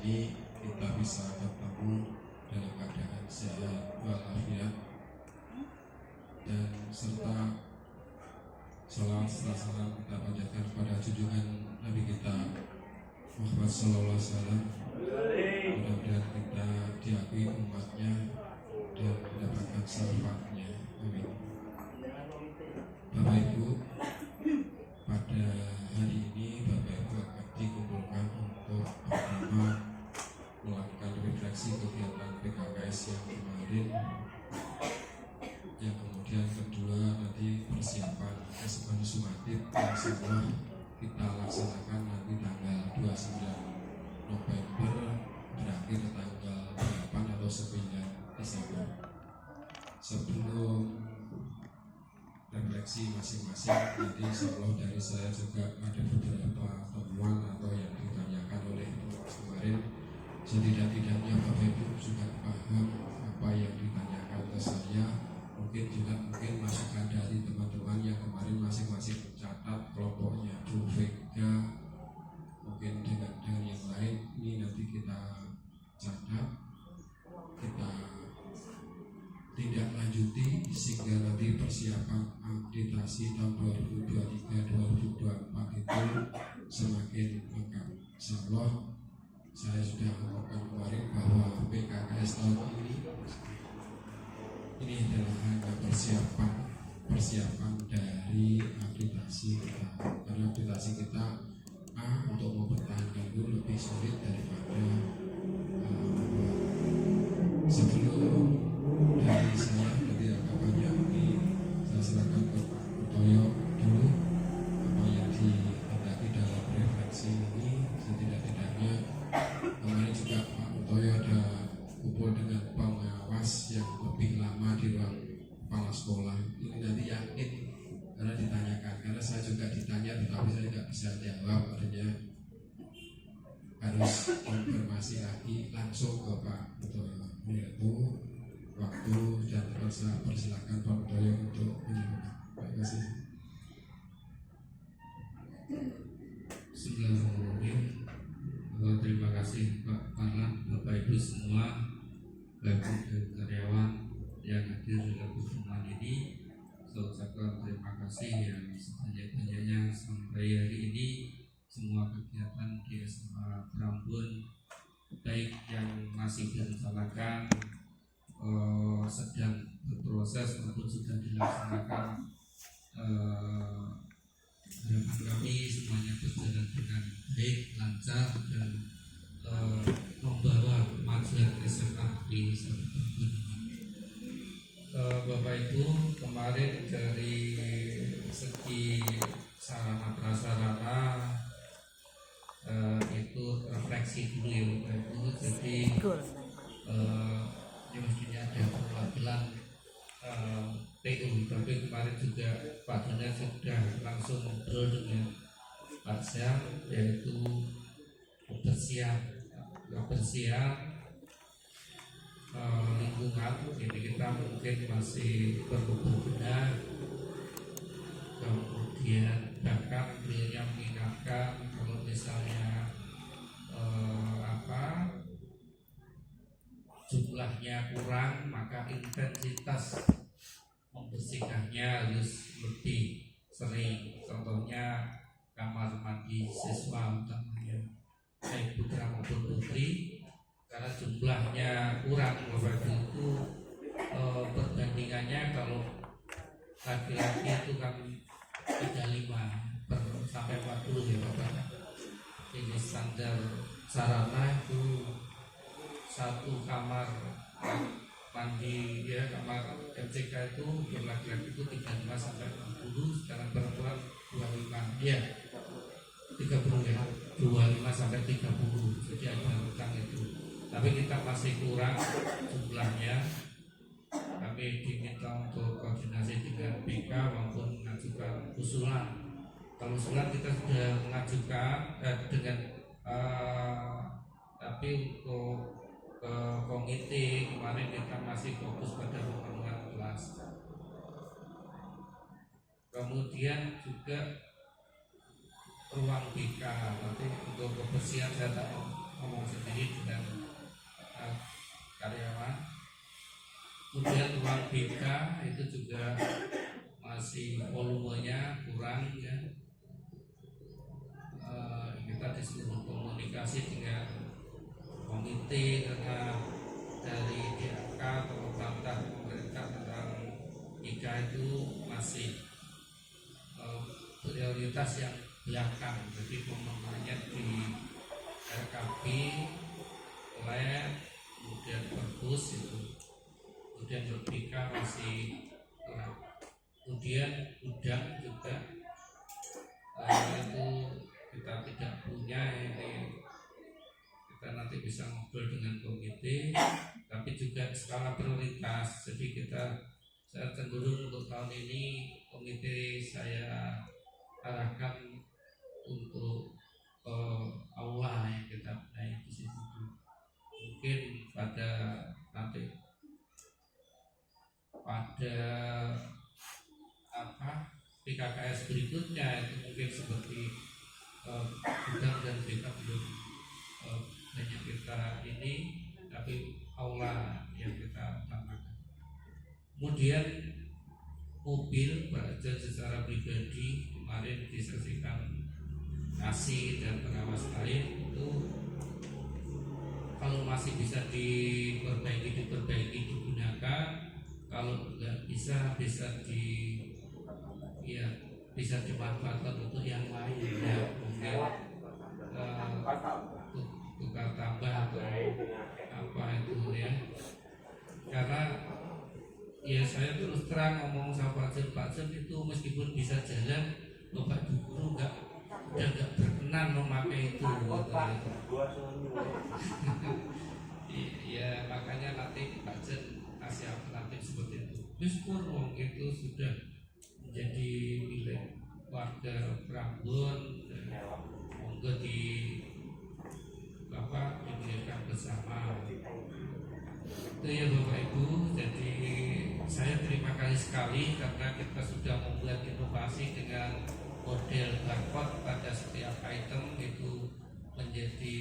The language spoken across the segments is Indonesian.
ini kita bisa ketemu dalam keadaan sehat walafiat, dan serta salawat serta salam kita panjatkan kepada junjungan Nabi kita Muhammad Sallallahu Alaihi Wasallam. Mudah-mudahan kita diakui umatnya dan mendapatkan syafaatnya. Amin. Bapak Ibu, pada hari ini Bapak Ibu akan dikumpulkan untuk pertama melakukan refleksi kegiatan PKKS yang kemarin, yang kemudian kedua nanti persiapan kesemuan sumatib yang semua kita laksanakan nanti tanggal 29 November berakhir tanggal 8 atau 9 Desember. Sebelum refleksi masing-masing, nanti insyaallah dari saya juga ada beberapa temuan atau yang ditanyakan oleh kemarin. Setidak-tidaknya Bapak Ibu juga paham apa yang ditanyakan ke saya. Mungkin masukan dari teman-teman yang kemarin masing-masing mencatat kelompoknya Bu Vega, mungkin dengan yang lain, ini nanti kita catat, kita tidak lanjuti sehingga nanti persiapan akreditasi tahun 2023-2024 itu semakin lengkap. Insyaallah saya sudah mengatakan kemarin bahwa PKKS tahun ini adalah hanya persiapan dari akreditasi kita, karena akreditasi kita untuk mempertahankan itu lebih sulit daripada sebelum. Dari saya tidak banyak, ini saya serahkan ke Pak Utoyo dulu apa yang dihadapi dalam refleksi ini. Setidak-tidaknya kemarin juga Pak Utoyo ada kumpul dengan pengawas yang lebih lama di ruang kepala sekolah. Ini nanti yakin karena ditanyakan, karena saya juga ditanya tetapi saya tidak bisa jawab, artinya harus konfirmasi lagi langsung ke Pak Utoyo. Yaitu waktu dan saya persilakan Pak Utoyo untuk menyampaikan. Terima kasih. Bismillahirrahmanirrahim. Terima kasih Pak Parlan, Bapak Ibu semua, baik dan karyawan yang hadir dalam pertemuan ini. Saya ucapkan terima kasih yang sebanyak-banyaknya sampai hari ini. Semua kegiatan di SMA Prambon, baik yang masih direncanakan, sedang berproses maupun sudah dilaksanakan, harapan kami semuanya berjalan dengan baik, lancar, dan membawa kemajuan SMA di Prambon. Bapak Ibu, kemarin dari segi sarana prasarana itu refleksi dulu ya Bapak Ibu. Jadi ya mestinya ada perwakilan PU, tapi kemarin juga Pak Dona sudah langsung ngobrol dengan Pak Syam, yaitu kebersihan lingkungan. Jadi kita mungkin masih perlu berbenah, kemudian bahkan beliau mengingatkan kalau misalnya jumlahnya kurang, maka intensitas membersihkannya harus lebih sering. Contohnya kamar mandi siswa utamanya baik putra maupun putri, karena jumlahnya kurang. Bapak itu perbandingannya kalau laki-laki itu kan 35 sampai 40 ya Bapak. Ini standar sarana itu satu kamar mandi ya, kamar MCK itu untuk laki-laki itu 35 sampai 40, sekarang perempuan 25 ya, 30 ya, 25 sampai 30. Jadi ada utang itu, tapi kita masih kurang jumlahnya. Kami diminta untuk koordinasi dengan BK maupun mengajukan usulan. Kalau usulan kita sudah mengajukan tapi untuk ke komite kemarin kita masih fokus pada pemenuhan kelas. Kemudian juga ruang BK, nanti untuk kebersihan saya tak ngomong sendiri dengan karyawan. Kemudian ruang BK itu juga masih volumenya kurang ya. Kita disuruh komunikasi dengan komite karena dari DAK atau bantah pemerintah tentang IKA itu masih prioritas yang belakang. Jadi pembangunannya di RKP, lab, kemudian perpus itu, kemudian BK masih kurang. Kemudian gudang juga itu kita tidak punya, ini kita nanti bisa ngobrol dengan komite, tapi juga skala prioritas. Jadi saya cenderung untuk tahun ini komite saya arahkan untuk aula yang kita punya di situ. Mungkin pada PKKS berikutnya itu mungkin seperti gudang dan BK belum banyak kita ini, tapi aula yang kita utamakan. Kemudian mobil belajar secara pribadi kemarin disaksikan kasih dan pengawas lain itu kalau masih bisa diperbaiki digunakan, kalau nggak bisa dimanfaatkan untuk yang lain ya, mungkin tukar tambah atau apa itu ya. Karena ya saya terus terang ngomong sama Pak Jem itu meskipun bisa jalan, Bapak Ibu guru udah nggak berkenan memakai itu. Ya makanya nanti Pak Jem kasih alternatif seperti itu. Meskipun itu sudah menjadi milik warga Prambon, monggo diberikan bersama. Itu ya Bapak Ibu. Jadi saya terima kasih sekali karena kita sudah membuat inovasi dengan model barcode pada setiap item, itu menjadi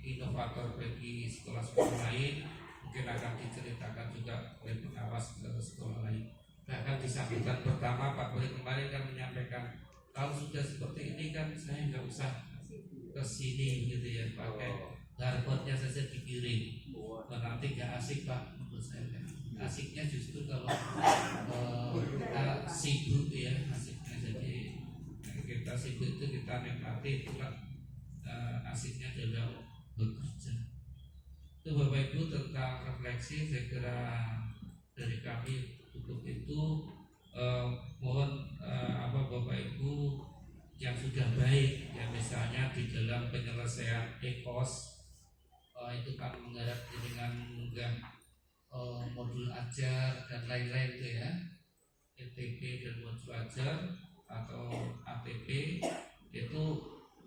inovator bagi sekolah-sekolah lain. Mungkin akan diceritakan juga oleh pengawas sekolah lain. Bahkan di sambutan pertama Pak Wali kemarin kan menyampaikan, kalau sudah seperti ini kan saya nggak usah ke sini gitu ya, pakai barcode-nya saja dikirim. Nanti nggak asik Pak, menurut saya asiknya justru kalau kita sibuk ya, asiknya. Jadi kita sibuk itu kita nikmati, itulah asiknya dalam bekerja. Itu Bapak Ibu tentang refleksi, saya kira dari kami cukup itu. Mohon Bapak Ibu yang sudah baik ya, misalnya di dalam penyelesaian ekos itu kan menggarap dengan mengunggah modul ajar dan lain-lain itu ya, ETP dan modul ajar atau ATP itu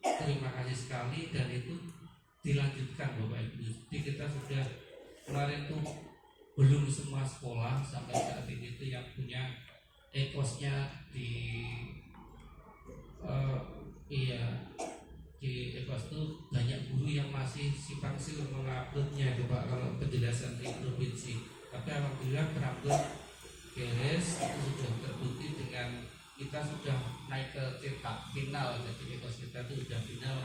terima kasih sekali, dan itu dilanjutkan Bapak Ibu. Jadi kita sudah kemarin tuh belum semua sekolah sampai saat ini itu yang punya ekosnya di ekos tuh banyak guru yang masih simpang siur menguploadnya Pak kalau penjelasan di provinsi. Tapi alhamdulillah Prambon beres, itu sudah terbukti dengan kita sudah naik ke cetak final. Jadi ekos kita itu sudah final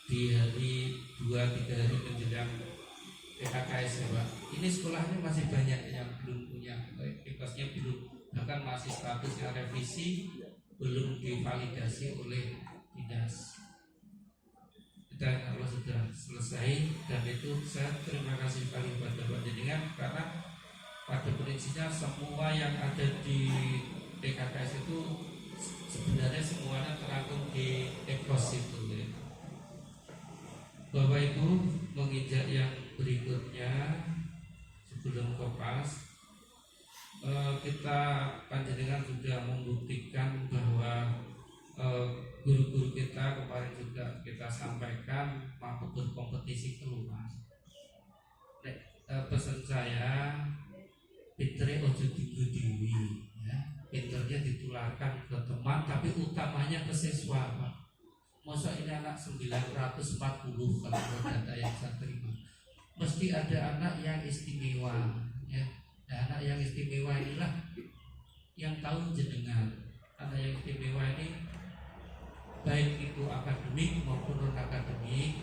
di hari 2-3 hari menjelang PKKS ya Pak. Ini sekolahnya masih banyak yang belum punya ekosnya, belum, bahkan masih statusnya revisi, belum divalidasi oleh dinas. Dan kalau sudah selesai, dan itu saya terima kasih sekali kepada Pak Jenengan, karena pada prinsipnya semua yang ada di PKKS itu sebenarnya semuanya terangkum di ekos itu ya. Bapak Ibu, menginjak yang berikutnya sebelum kopas, kita panjenengan sudah membuktikan bahwa guru-guru kita kemarin juga kita sampaikan mampu berkompetisi keluar. Pesan saya, pintere ojo tinggu dewi ya. Pinternya ditularkan ke teman, tapi utamanya ke siswa Pak. masa ini anak 940 kalau data yang saya terima. Mesti ada anak yang istimewa, ya. Nah, anak yang istimewa inilah yang tahu jenengan. Anak yang istimewa ini baik itu akademik maupun non akademik.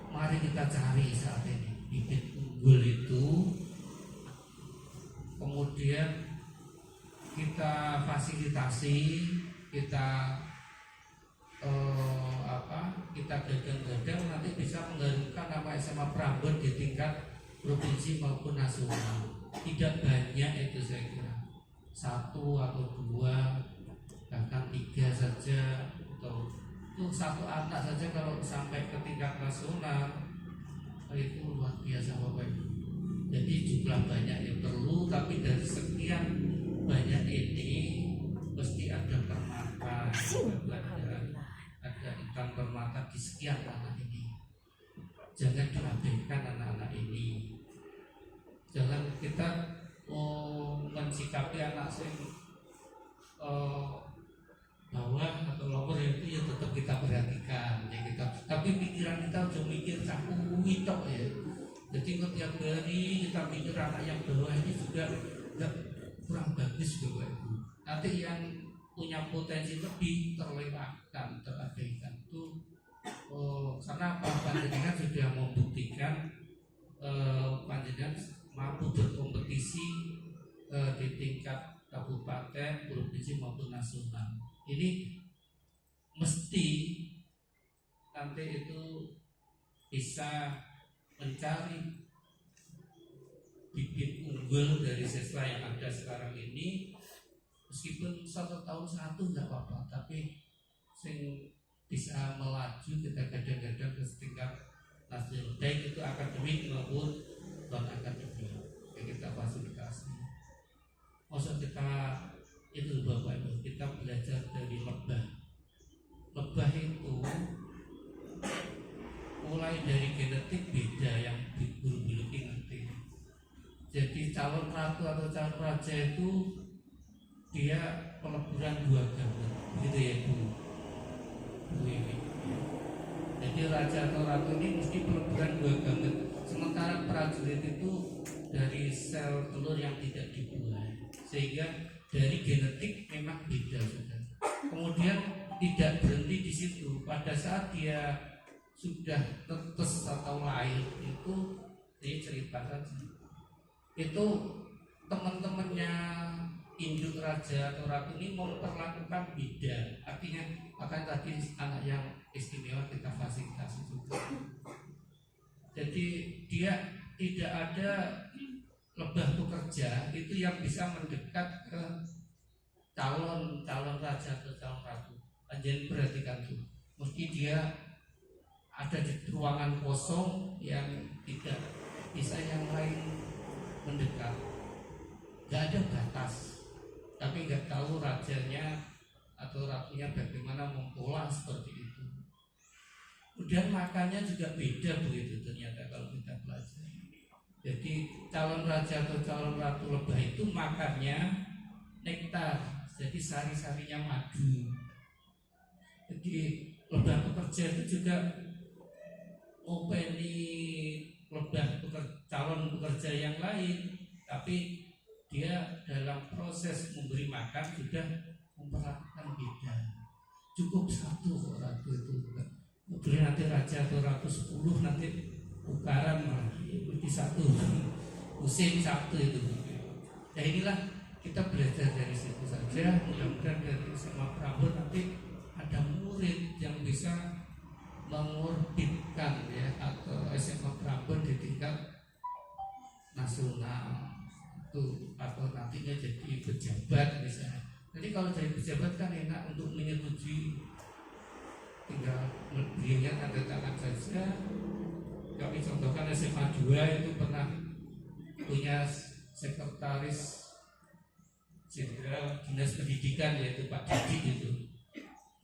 Mari kita cari saat ini bibit unggul itu, kemudian kita fasilitasi, kita kita gadang-gadang nanti bisa mengharumkan nama SMA Prambors di tingkat provinsi maupun nasional. Tidak banyak itu, saya kira 1 atau 2, bahkan 3 saja, atau itu 1 anak saja kalau sampai ke tingkat nasional itu luar biasa Bapak Ibu. Jadi jumlah banyak yang perlu, tapi dari sekian banyak ini mesti ada permata, ada ikan permata di sekian anak ini. Jangan diabaikan anak-anak ini. Jangan kita mensikapi anak bawah atau lower itu ya tetap kita perhatikan, ya kita. Tapi pikiran kita udah mikir cakup tok ya. Jadi setiap hari kita mikir anak yang bawah ini juga nggak kurang bagus Bapak Ibu. Nanti yang punya potensi lebih terlewatkan, terabaikan itu. Karena panjenengan sudah membuktikan panjenengan mampu berkompetisi di tingkat kabupaten, provinsi maupun nasional. Ini mesti nanti itu bisa mencari bibit unggul dari siswa yang ada sekarang ini. Meskipun 1 tahun 1 nggak apa-apa, tapi sing bisa melaju kita kadang-kadang ke tingkat nasional, baik itu akademik maupun non akademik, yang kita fasilitasi. Maksud kita itu Bapak Ibu, kita belajar dari lebah. Lebah itu mulai dari genetik beda yang guru biologi ngerti. Jadi calon ratu atau calon raja itu dia peleburan 2 gamut, gitu ya Bu. Ini. Jadi raja atau ratu ini mesti peleburan 2 gamut. Sementara prajurit itu dari sel telur yang tidak dibuai, sehingga dari genetik memang beda sudah. Kemudian tidak berhenti di situ. Pada saat dia sudah tetes atau lahir itu, ini cerita saja. Itu teman-temannya induk raja atau ratu ini memperlakukan beda. Artinya akan tadi anak yang istimewa kita fasilitasi juga. Jadi dia tidak ada lebah pekerja itu yang bisa mendekat ke calon raja atau calon ratu. Jadi perhatikan tuh, mesti dia ada di ruangan kosong yang tidak bisa yang lain mendekat. Gak ada batas. Tapi nggak tahu rajanya atau ratunya bagaimana mempola seperti itu. Kemudian makannya juga beda begitu ternyata kalau kita pelajari. Jadi calon raja atau calon ratu lebah itu makannya nektar, jadi sari-sarinya madu. Jadi lebah pekerja itu juga openi calon pekerja yang lain, tapi dia dalam proses memberi makan sudah memperlakukan beda. Cukup 1 ratu itu, kemudian nanti raja atau ratu 10 nanti tukaran malah di 1 musim 1 itu. Nah inilah kita belajar dari situ saja. Mudah-mudahan dari SMA Prambors nanti ada murid yang bisa mengorbitkan ya, atau SMA Prambors di tingkat nasional itu, atau nantinya jadi pejabat misalnya. Jadi kalau jadi pejabat kan enak untuk menyetujui, tinggal beliau tanda tangan saja. Kami contohkan SMA 2 itu pernah punya sekretaris jenderal dinas pendidikan, yaitu Pak Didik itu.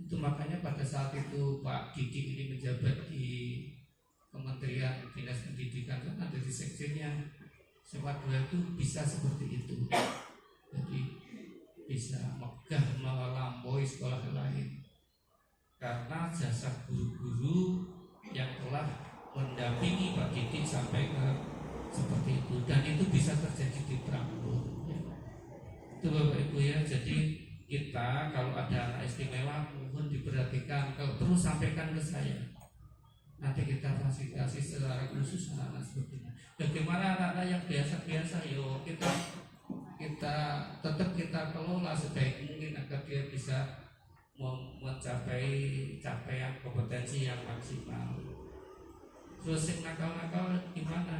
Itu makanya pada saat itu Pak Didik ini menjabat di Kementerian Dinas Pendidikan, kan ada di sekjennya. SMA 2 itu bisa seperti itu. Jadi bisa megah melampaui sekolah lain. karena jasa guru-guru yang telah mendampingi Pak Didik sampai ke seperti itu, dan itu bisa terjadi di praktek ya. Itu Bapak Ibu ya. Jadi kita kalau ada anak istimewa mohon diperhatikan, kalau perlu sampaikan ke saya, nanti kita fasilitasi secara khusus anak-anak seperti ini. Bagaimana anak-anak yang biasa-biasa, yo kita tetap kita kelola sebaik mungkin agar dia bisa mencapai capaian kompetensi yang maksimal. Terus yang nakal-nakal gimana?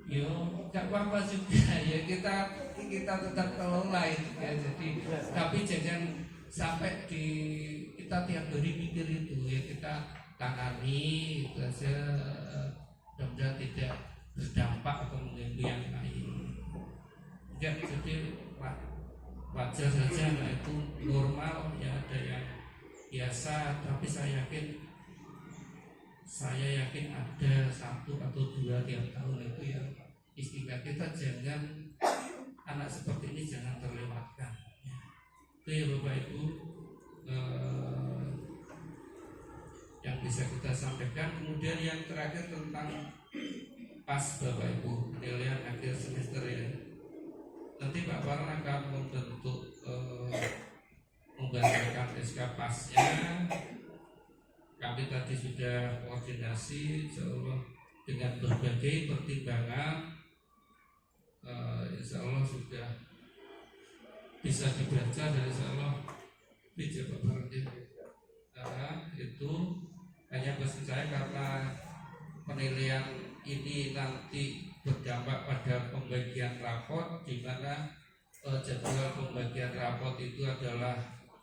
Yo gak apa-apa juga ya, kita tetap kelola itu ya. Jadi tapi jangan sampai kita tiap hari mikir itu ya, kita tangani itu saja, mudah-mudahan tidak berdampak atau mengganggu yang lain. Ya, jadi wajar saja, nah itu normal ya, ada yang biasa, tapi saya yakin ada 1 atau 2 tiap tahun itu yang istimewa. Kita jangan, anak seperti ini jangan terlewatkan ya. Itu ya Bapak Ibu yang bisa kita sampaikan. Kemudian yang terakhir tentang PAS Bapak Ibu, penilaian akhir semester ya. Nanti Pak Parlan akan membentuk membacakan SK PAS-nya. Kami tadi sudah koordinasi insyaallah dengan berbagai pertimbangan, insyaallah sudah bisa dibaca dan insyaallah bisa Pak Parlan. Itu hanya pesan saya, karena penilaian ini nanti berdampak pada pembagian rapot, di mana jadwal pembagian rapot itu adalah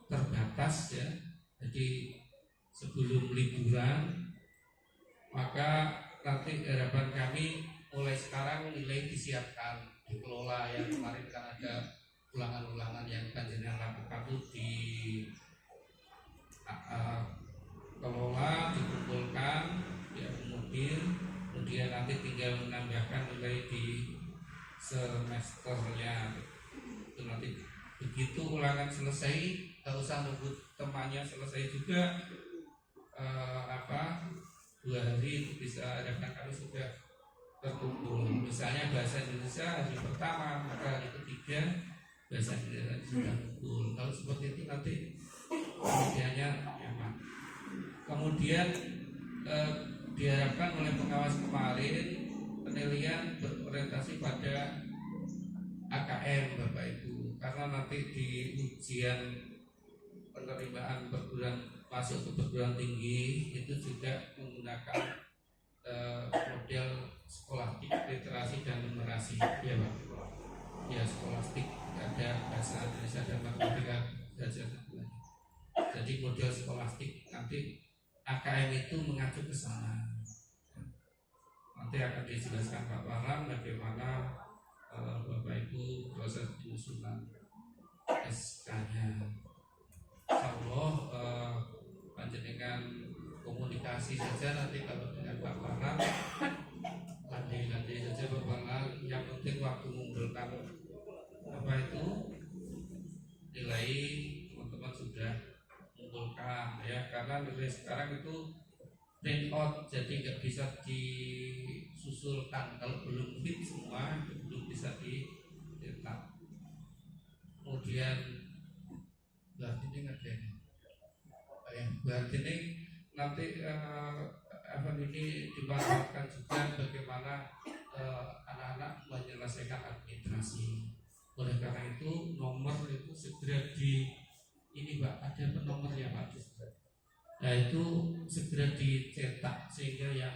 terbatas ya. Jadi sebelum liburan, maka nanti harapan kami mulai sekarang nilai disiapkan, dikelola ya. Kemarin kan ada ulangan-ulangan yang panjenengan lakukan itu kelola, dikumpulkan ya, kemudian nanti tinggal menambahkan nilai di semesternya. Itu nanti begitu ulangan selesai, nggak usah nunggu temannya selesai juga, 2 hari itu bisa hadapan kami sudah terkumpul. Misalnya bahasa Indonesia hari pertama, maka hari ketiga bahasa Indonesia sudah kumpul. Kalau seperti itu nanti kemudiannya nyaman. Kemudian diharapkan oleh pengawas kemarin penilaian berorientasi pada AKM Bapak Ibu, karena nanti di ujian penerimaan masuk ke perguruan tinggi itu juga menggunakan model skolastik, literasi dan numerasi ya Pak. Ya skolastik, ada bahasa Indonesia dan matematika belajar. Jadi model skolastik nanti AKM itu mengacu ke sana. Nanti akan dijelaskan Pak Parlan bagaimana Bapak Ibu proses penyusunan SK-nya. Insyaallah panjenengan komunikasi saja nanti kalau dengan Pak Parlan, nanti saja Pak Parlan. Yang penting waktu mengumpulkan apa itu nilai, teman-teman sudah mengumpulkan ya, karena nilai sekarang itu print out, jadi nggak bisa disusulkan. Kalau belum fit semua belum bisa dicetak. Kemudian berarti ini berarti ini nanti ini dimanfaatkan juga bagaimana anak-anak menyelesaikan administrasi. Oleh karena itu nomor itu segera ini Pak, ada penomornya Pak. Nah itu segera dicetak sehingga yang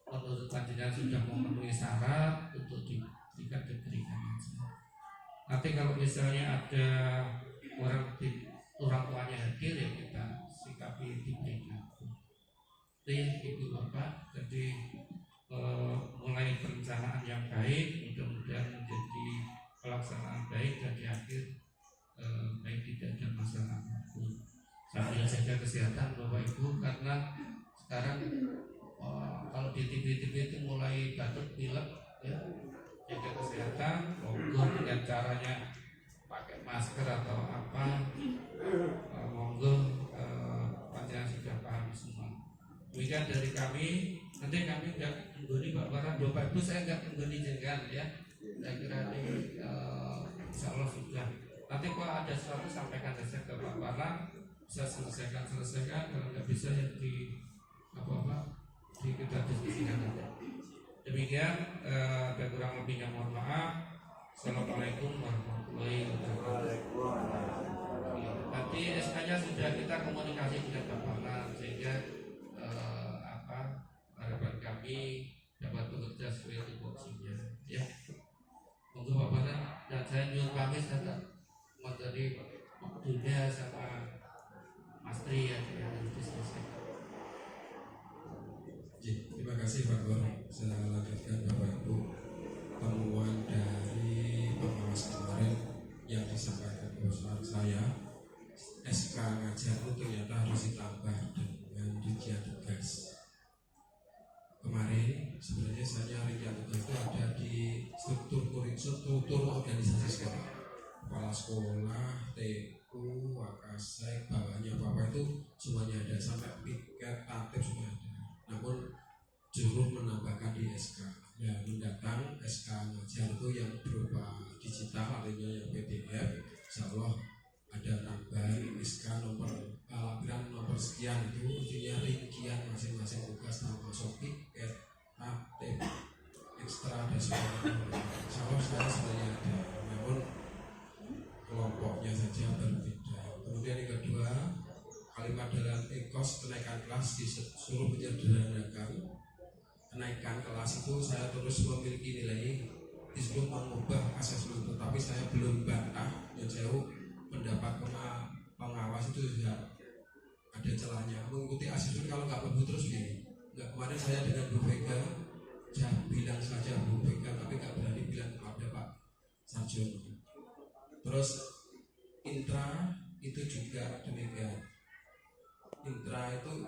menurut panjenengan sudah memenuhi syarat untuk diberikan aja. Nanti kalau misalnya ada orang tuanya hadir ya kita sikapi diberikan. Ibu Bapak, jadi mulai perencanaan yang baik, mudah-mudahan menjadi pelaksanaan baik dan di akhir baik, tidak ada masalah apapun. Sambil jaga kesehatan Bapak Ibu, karena sekarang kalau di TV itu mulai batuk pilek ya, jaga kesehatan, monggo dengan caranya pakai masker atau apa, monggo Demikian dari kami. Nanti kami nggak mengguni Bapak Ibu, saya nggak mengguni jenengan ya. Saya kira ini insya Allah sudah. Nanti kalau ada sesuatu sampaikan saja ke Pak Warna, bisa selesaikan. Kalau nggak bisa ya di kita diskusikan nanti. Demikian, kurang lebihnya mohon maaf. Assalamualaikum warahmatullahi wabarakatuh. Nanti SK-nya sudah kita komunikasi dengan Pak Warna, sehingga harapan kami dapat bekerja sesuai tupoksinya ya. Untuk Pak Warna dan saya nyuruh kami saya dari dunia sama Mas Tri yang harus diselesaikan. Terima kasih Pak Gor. Saya lanjutkan Bapak Ibu, temuan dari pengawas kemarin yang disampaikan perusahaan saya, SK ngajar itu ternyata harus ditambah dengan rincian tugas. Kemarin sebenarnya saya rincian tugas itu ada di struktur organisasi sekolah, kepala sekolah, TU, Wakasek, bawahnya Bapak itu semuanya ada, sampai piket, tatip sudah ada. Namun juru menambahkan di SK. Ya, mendatang SK ngajar itu yang berupa digital, artinya yang PDF. Insya Allah ada tambahan SK lampiran nomor sekian, itu artinya rincian masing-masing tugas termasuk tiket, tatip, ekstra dan sebagainya. Insya Allah saya sebenarnya ada, namun kelompoknya saja berbeda. Kemudian yang kedua, kalimat dalam ekos kenaikan kelas disuruh menyederhanakan. Kenaikan kelas itu saya terus memiliki nilai, disuruh mengubah asesmen, tetapi saya belum bantah dan jauh pendapat pengawas itu sudah ada celahnya. Mengikuti asesmen kalau nggak bagus terus gini. Nggak, kemarin saya dengan Bu Vega, saya bilang saja Bu Vega, tapi nggak berani bilang kepada Pak Sarjono. Terus intra itu juga demikian. Intra itu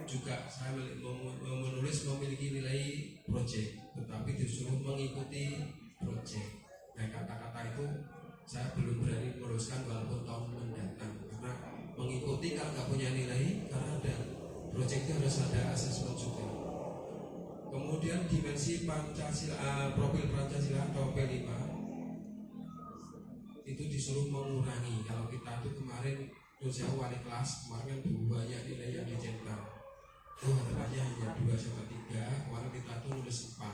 juga saya menulis memiliki nilai project, tetapi disuruh mengikuti project. Nah, kata-kata itu saya belum berani meneruskan walaupun tahun mendatang, karena mengikuti kalau nggak punya nilai, karena ada project itu harus ada asesmen juga. Kemudian dimensi Pancasila, profil Pancasila atau P5 itu disuruh mengurangi. Kalau kita tuh kemarin saya wali kelas kemarin banyak nilai yang dicetak. Harapannya hanya 2/3, kemarin kita tuh nulis 4.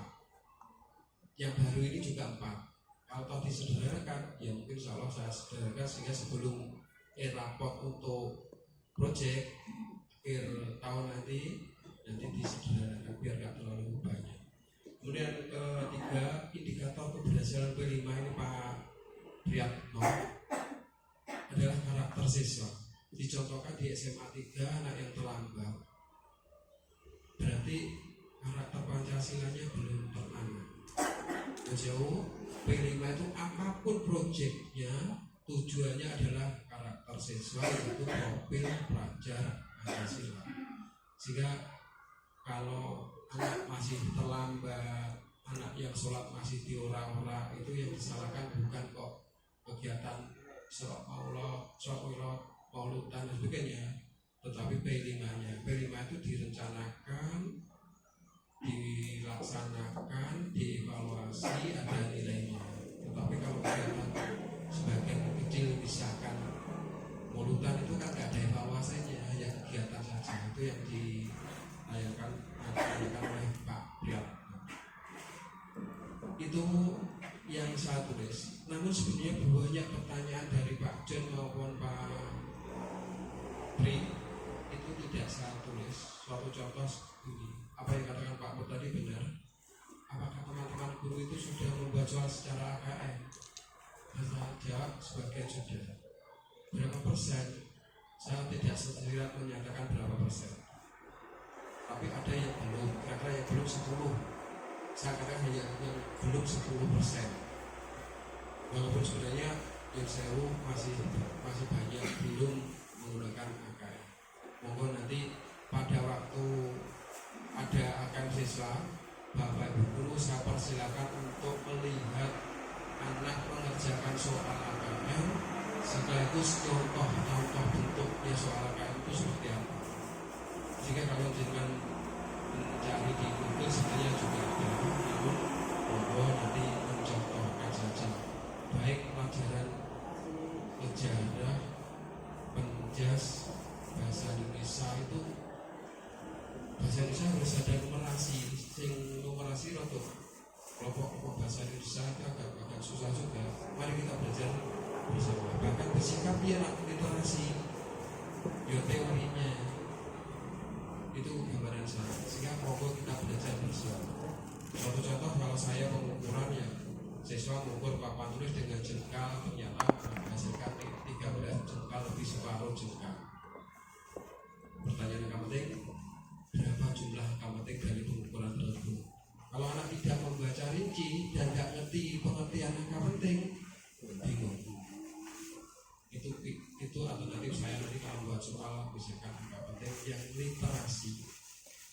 Yang baru ini juga 4. Kalau toh disederhanakan, ya mungkin insya Allah saya sederhanakan sehingga sebelum rapot untuk project akhir tahun nanti disederhanakan biar gak terlalu banyak. Kemudian ketiga, indikator keberhasilan P5 ini Pak Priyatno adalah karakter siswa. Dicontohkan di SMA 3 anak yang terlambat, berarti karakter Pancasilanya belum tertanam. Jauh P5 itu apapun proyeknya tujuannya adalah karakter siswa, yaitu profil pelajar Pancasila. Sehingga kalau anak masih terlambat, anak yang sholat masih diora-ora, itu yang disalahkan bukan kok kegiatan sholat mauludan dan sebagainya, tetapi P5-nya. P5 itu direncanakan, dilaksanakan, dievaluasi, ada nilainya. Tetapi kalau kegiatan sebagian kecil misalkan mauludan itu kan gak ada evaluasinya, hanya kegiatan saja. Itu yang ditanyakan oleh Pak Priyatno. Itu yang saya tulis. Namun sebenarnya banyak pertanyaan dari Pak John maupun Pak Pri itu tidak saya tulis. Suatu contoh ini, apa yang katakan Pak Pur tadi benar. Apakah teman-teman guru itu sudah membuat soal secara AKM? Saya jawab sebagian sudah. Berapa persen? Saya tidak sendirian menyatakan berapa persen. Tapi ada yang belum, kira-kira yang belum 10. Saya katakan hanya yang belum 10%. Walaupun sebenarnya yang saya masih banyak belum menggunakan AKM. Monggo nanti pada waktu ada AKM siswa, Bapak Ibu guru saya persilakan untuk melihat anak mengerjakan soal AKM sekaligus contoh bentuknya soal AKM itu seperti apa. Jika kalau jenengan mencari di Google sebenarnya juga ada, namun bahwa nanti mencontohkan saja baik pelajaran sejarah, penjas, bahasa Indonesia itu bahasa Indonesia harus ada numerasi, sing numerasi roto kelompok bahasa Indonesia itu agak susah juga. Mari kita belajar bersama. Bahkan bersikap ya literasi, ya teorinya itu gambaran saya. Sehingga pokok kita belajar bersama. Contoh-contoh kalau saya pengukuran ya siswa mengukur papan tulis dengan jengkal ternyata menghasilkan 13 jengkal lebih separuh jengkal. Pertanyaan yang penting, berapa jumlah penting dari pengukuran tersebut? Kalau anak tidak membaca rinci dan tidak ngerti pengertian angka penting, bingung. Itu alternatif saya nanti kalau buat soal misalkan angka penting yang literasi.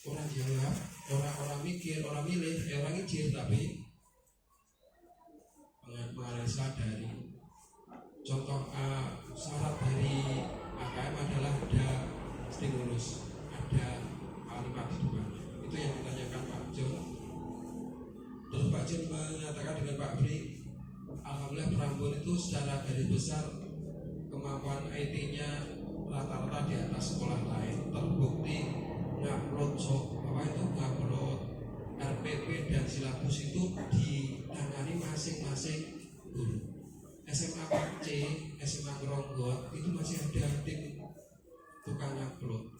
Orang jawab, orang mikir, orang milih, orang ijir, tapi menganalisa dari contoh syarat dari AKM adalah ada stimulus, ada kalimat di depannya. Itu yang ditanyakan Pak Jun. Terus Pak Jun menyatakan dengan Pak Bri, alhamdulillah Prambon itu secara garis besar kemampuan IT-nya rata-rata di atas sekolah lain. Terbukti ngupload RPP dan silabus itu ditangani masing-masing guru. SMA C, SMA Gronggot itu masih ada tim tukang upload.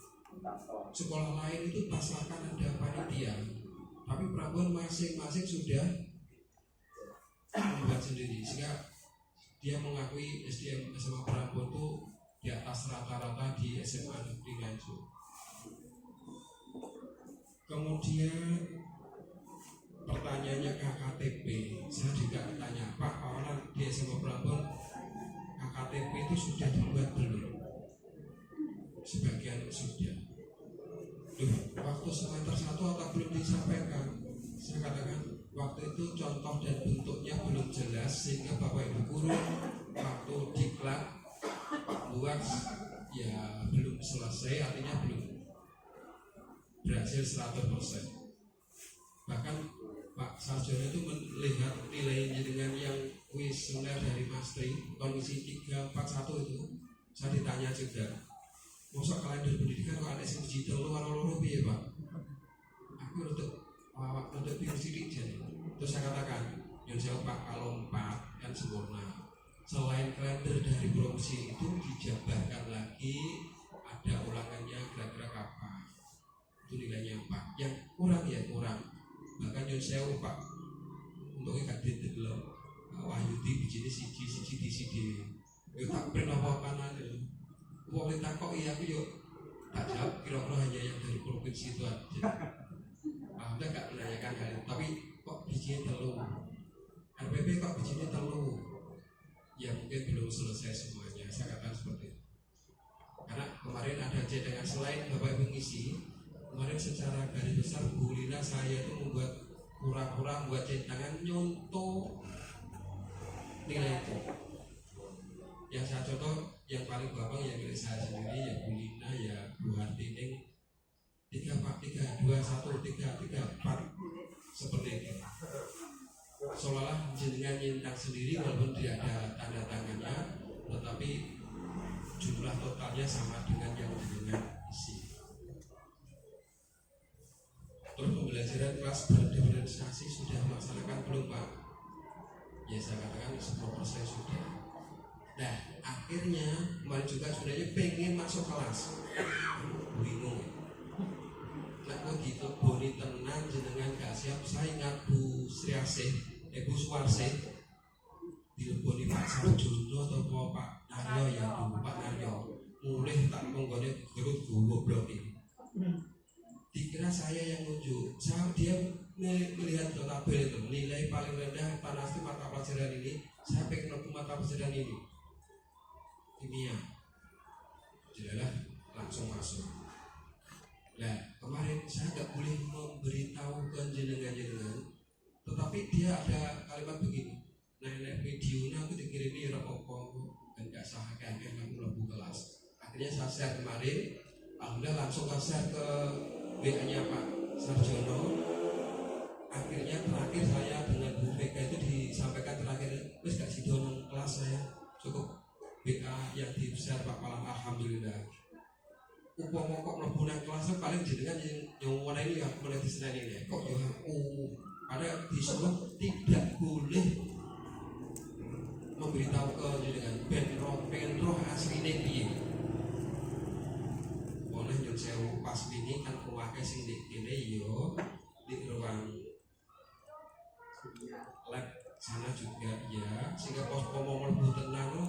Sekolah lain itu pasalkan ada panitia, tapi Prambon masing-masing sudah membuat sendiri, sehingga dia mengakui SDM SMA Prambon itu di atas rata-rata di SMA Negeri Nganjuk. Kemudian pertanyaannya KKTP, saya juga tanya Pak, orang di SMA Prambon KKTP itu sudah dibuat belum? Sebagian sudah. Waktu semester 1 atau belum disampaikan? Saya katakan waktu itu contoh dan bentuknya belum jelas, sehingga Bapak Ibu guru waktu diklat luas ya belum selesai, artinya belum berhasil 100%. Bahkan Pak Sarjono itu melihat nilai dengan yang kuesioner dari Mastri kondisi 341 itu, saya ditanya juga, masa kalender pendidikan kok ada yang digital lu warna piye Pak? Aku untuk pindah sidik jadi. Terus saya katakan, yang jawab Pak, kalau 4 kan sempurna. Selain kalender dari provinsi itu dijabarkan lagi, ada ulangannya kira-kira kapan? Itu nilainya 4. Yang kurang ya kurang. Bahkan yang saya Pak, untuk ikat di dalam Wahyudi bijine siji di sini. Yo tak print apa aja. Wong ditakok iya aku yo tak jawab kira-kira hanya yang dari provinsi itu aja. Alhamdulillah gak menanyakan hal itu, tapi kok bijinya telu, RPP kok bijinya telu, ya mungkin belum selesai semuanya. Saya katakan seperti itu. Karena kemarin ada cetangan selain Bapak Ibu ngisi, kemarin secara garis besar Bu Lina saya itu membuat pura-pura buat cetangan nyontoh nilai itu. Yang saya contoh yang paling gampang ya milik saya sendiri, ya Bu Lina, ya Bu Hartining 3 Pak, 3, 2, 1, 3, 4 seperti itu. Seolah-olah jenengan nyentang sendiri walaupun tidak ada tanda tangannya, tetapi jumlah totalnya sama dengan yang jenengan isi. Terus pembelajaran kelas berdiferensiasi sudah melaksanakan belum Pak? Ya saya katakan 10% sudah. Nah akhirnya kemarin juga sebenarnya pengen masuk kelas, bingung. Aku gitu boni tenan jenengan gak siap. Saya ingat Bu Sriasih, Bu Suwarsih dileboni Pak Sarjono atau Pak Naryo ya dulu Pak Naryo mulai tak menggone gerut goblok ini. Dikira saya yang nunjuk. Dia melihat tabel itu nilai paling rendah pasti mata pelajaran ini. Saya pengen nemu mata pelajaran ini kimia, jadilah langsung masuk. Nah kemarin saya nggak boleh memberitahu ke jenengan, tetapi dia ada kalimat begini. Nenek videonya aku dikirimi rapopong dan nggak sah kayak kamu lebu kelas. Akhirnya saya share kemarin, alhamdulillah langsung share ke WA-nya Pak Sarjono. Akhirnya terakhir saya dengan Bu Vega itu disampaikan terakhir, wis gak sido kelas saya, cukup WA yang di share Pak malam alhamdulillah. Upama kok mlebu nang kelas paling jenengan yang warna ini ya mulai di Senin ini kok ya aku ada disuruh tidak boleh memberitahu ke jenengan pengen roh asline piye. Boleh nyun sewu pas wingi kan kuwake sing dik kene yo di ruang lab sana juga ya, sehingga pas ngomong mlebu tenang lo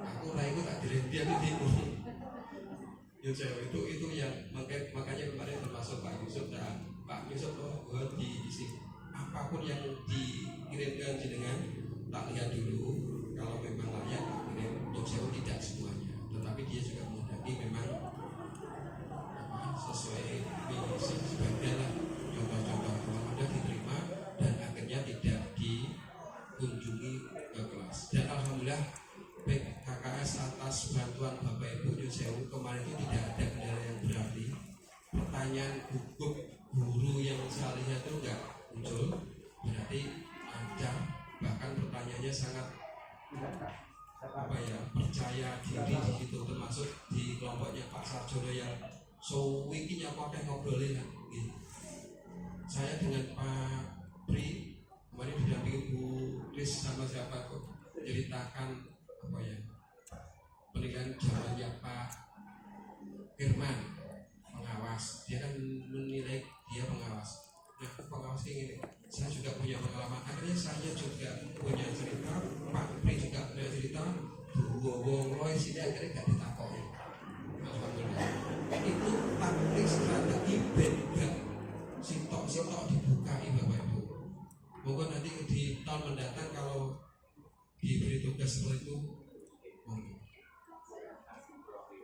aku ora iku tak direndian itu. Nyun sewu itu yang makanya kemarin termasuk Pak Yusuf dan Pak Yusuf buat diisi apapun yang dikirimkan jenengan tak lihat dulu kalau memang layak kirim. Nyun sewu tidak semuanya, tetapi dia juga menghendaki memang sesuai misi sebagian lah contoh-contoh kalau ada diterima dan akhirnya tidak dikunjungi ke kelas. Dan alhamdulillah PKKS atas bantuan Bapak Ibu Nyun Sewu kemarin itu tidak ada kendala yang berarti. Pertanyaan gugup guru yang saya lihat itu enggak muncul, berarti lancar. Bahkan pertanyaannya sangat percaya diri di situ, termasuk di kelompoknya Pak Sarjono yang wiki pakai ngobrolin gitu. Saya dengan Pak Pri kemarin didampingi Bu Riz sama siapa kok ceritakan pendidikan zamannya Pak Firman pengawas, dia kan menilai dia pengawas. Nah pengawas ini saya juga punya pengalaman, akhirnya saya juga punya cerita, Pak Pri juga punya cerita. Wong Roy sini akhirnya gak ditakoni. Alhamdulillah. Itu taktik strategi beda. Sitok dibukai Bapak Ibu. Monggo nanti di tahun mendatang kalau diberi tugas seperti itu.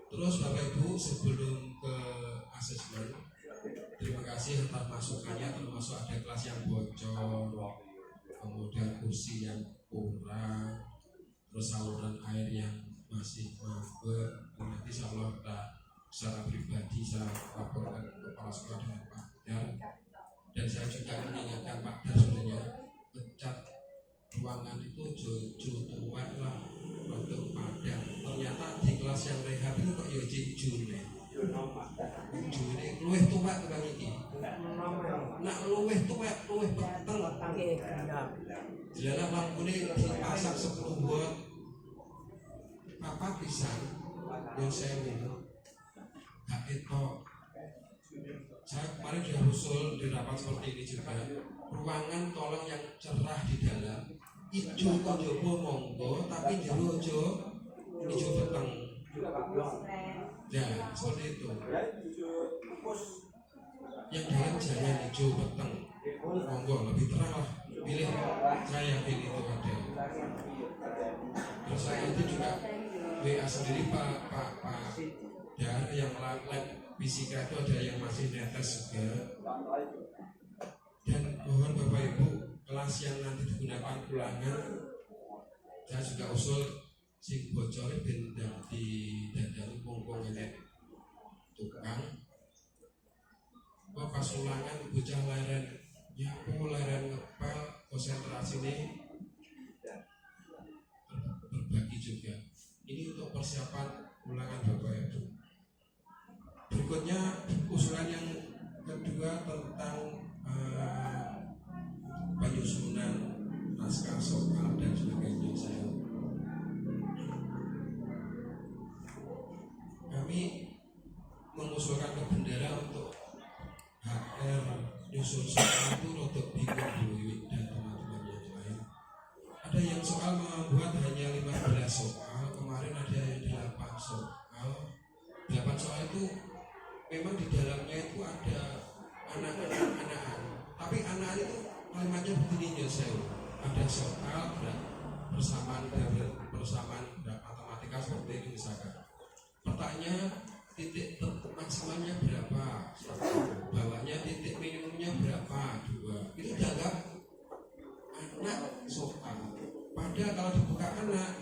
Terus Bapak Ibu sebelum ke asesmen, terima kasih atas masukannya, termasuk ada kelas yang bocor, kemudian kursi yang kurang, terus saluran air yang masih mabuk. Nanti insya Allah kita secara pribadi saya laporkan ke kepala sekolah dengan Pak Dar. Dan saya juga mengingatkan Pak Dar sebenarnya ngecat ruangan itu jojo tuwek lah untuk padat. Ternyata di kelas yang rehab itu kok ya june luwih tuwek tukang iki. Nak luwih tuwek luwih peteng. Jalan lampune dipasang 10 watt. Apa pisan yang saya minum gak etok. Saya kemarin sudah usul di rapat seperti ini juga, ruangan tolong yang cerah di dalam, hijau kojobo monggo, tapi jero ojo hijau peteng. Ya seperti itu. Yang dalam jangan hijau peteng, monggo lebih terang lah. Pilih, saya yakin itu ada. Terus saya itu juga WA sendiri Pak Dar yang lab fisika itu ada yang masih netes juga. Dan mohon Bapak Ibu kelas yang nanti digunakan ulangan, saya juga usul sing bocor ben di dandani pongpong ini tukang. Pas ulangan bocah leren nyapu leren ngepel konsentrasi ini berbagi juga. Ini untuk persiapan ulangan Bapak Ibu. Berikutnya usulan yang kedua tentang penyusunan naskah soal dan sebagainya. Kami mengusulkan ke bendera untuk HR nyusun soal itu rotok bingung dulu dan teman-teman yang lain. Ada yang soal membuat hanya 15 soal, kemarin ada yang 8 soal. 8 soal itu memang di dalamnya itu ada anak-anak, tapi anak itu kalimatnya begini Yosef. Ada soal persamaan matematika seperti ini misalkan. Pertanyaan titik maksimalnya berapa? Bawahnya titik minimumnya berapa? 2. Itu dianggap anak soal. Padahal kalau dibuka anak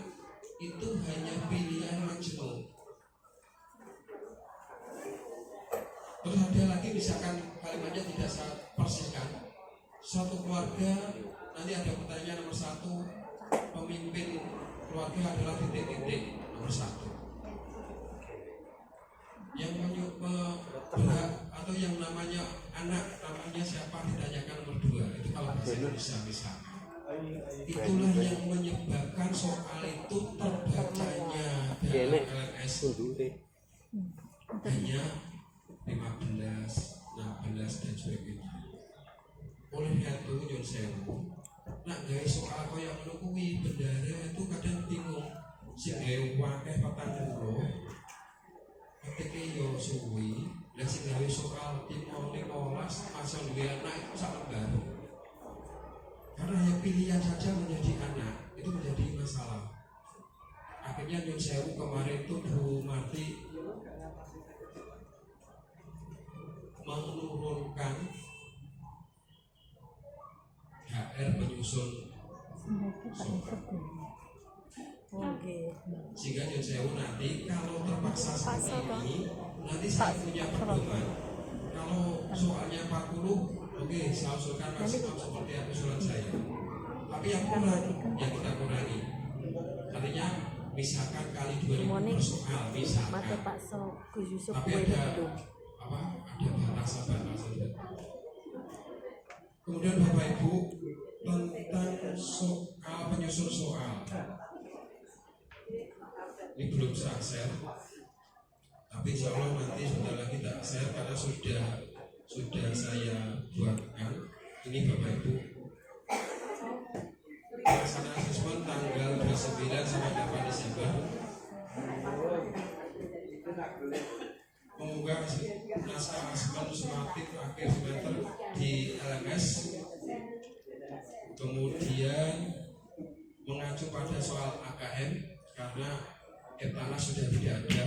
itu hanya pilihan majnun. Terus ada lagi misalkan kalimatnya tidak saya persiskan. Satu keluarga, nanti ada pertanyaan nomor 1, pemimpin keluarga adalah titik-titik nomor 1. Yang berhak atau yang namanya anak, namanya siapa ditanyakan nomor 2. Itu kalau bahasa Indonesia misalkan. Itulah yang menyebabkan soal itu terbacanya dalam LMS hanya 15, 16 dan sebagainya. Oleh itu nyun sewu, nak gawe soal kaya ngono kuwi bendara itu kadang bingung. Sing gawe akeh 40 ketika yo suwi, lah sing gawe soal 15 asal duwe anak itu sak lembar. Karena hanya pilihan saja menjadi anak itu menjadi masalah. Akhirnya nyun sewu kemarin itu Bu Marti menurunkan HR menyusun soal. Sehingga nyun sewu nanti kalau terpaksa seperti ini, nanti saya punya pedoman. Kalau soalnya 40, oke, saya usulkan maksimum seperti yang usulan saya. Tapi yang kurang, yang kita kurangi. Artinya misalkan kali 2000 per soal, misalkan. Tapi ada apa? Ada batasan. Kemudian Bapak Ibu tentang soal penyusun soal. Ini belum saya share, tapi insya Allah nanti sebentar lagi tak share karena sudah saya buatkan. Ini Bapak Ibu, pelaksanaan asesmen tanggal 29 sampai 8 Desember. Mengunggah naskah asesmen sumatif akhir semester di LMS, kemudian mengacu pada soal AKM karena Eptanas sudah tidak ada.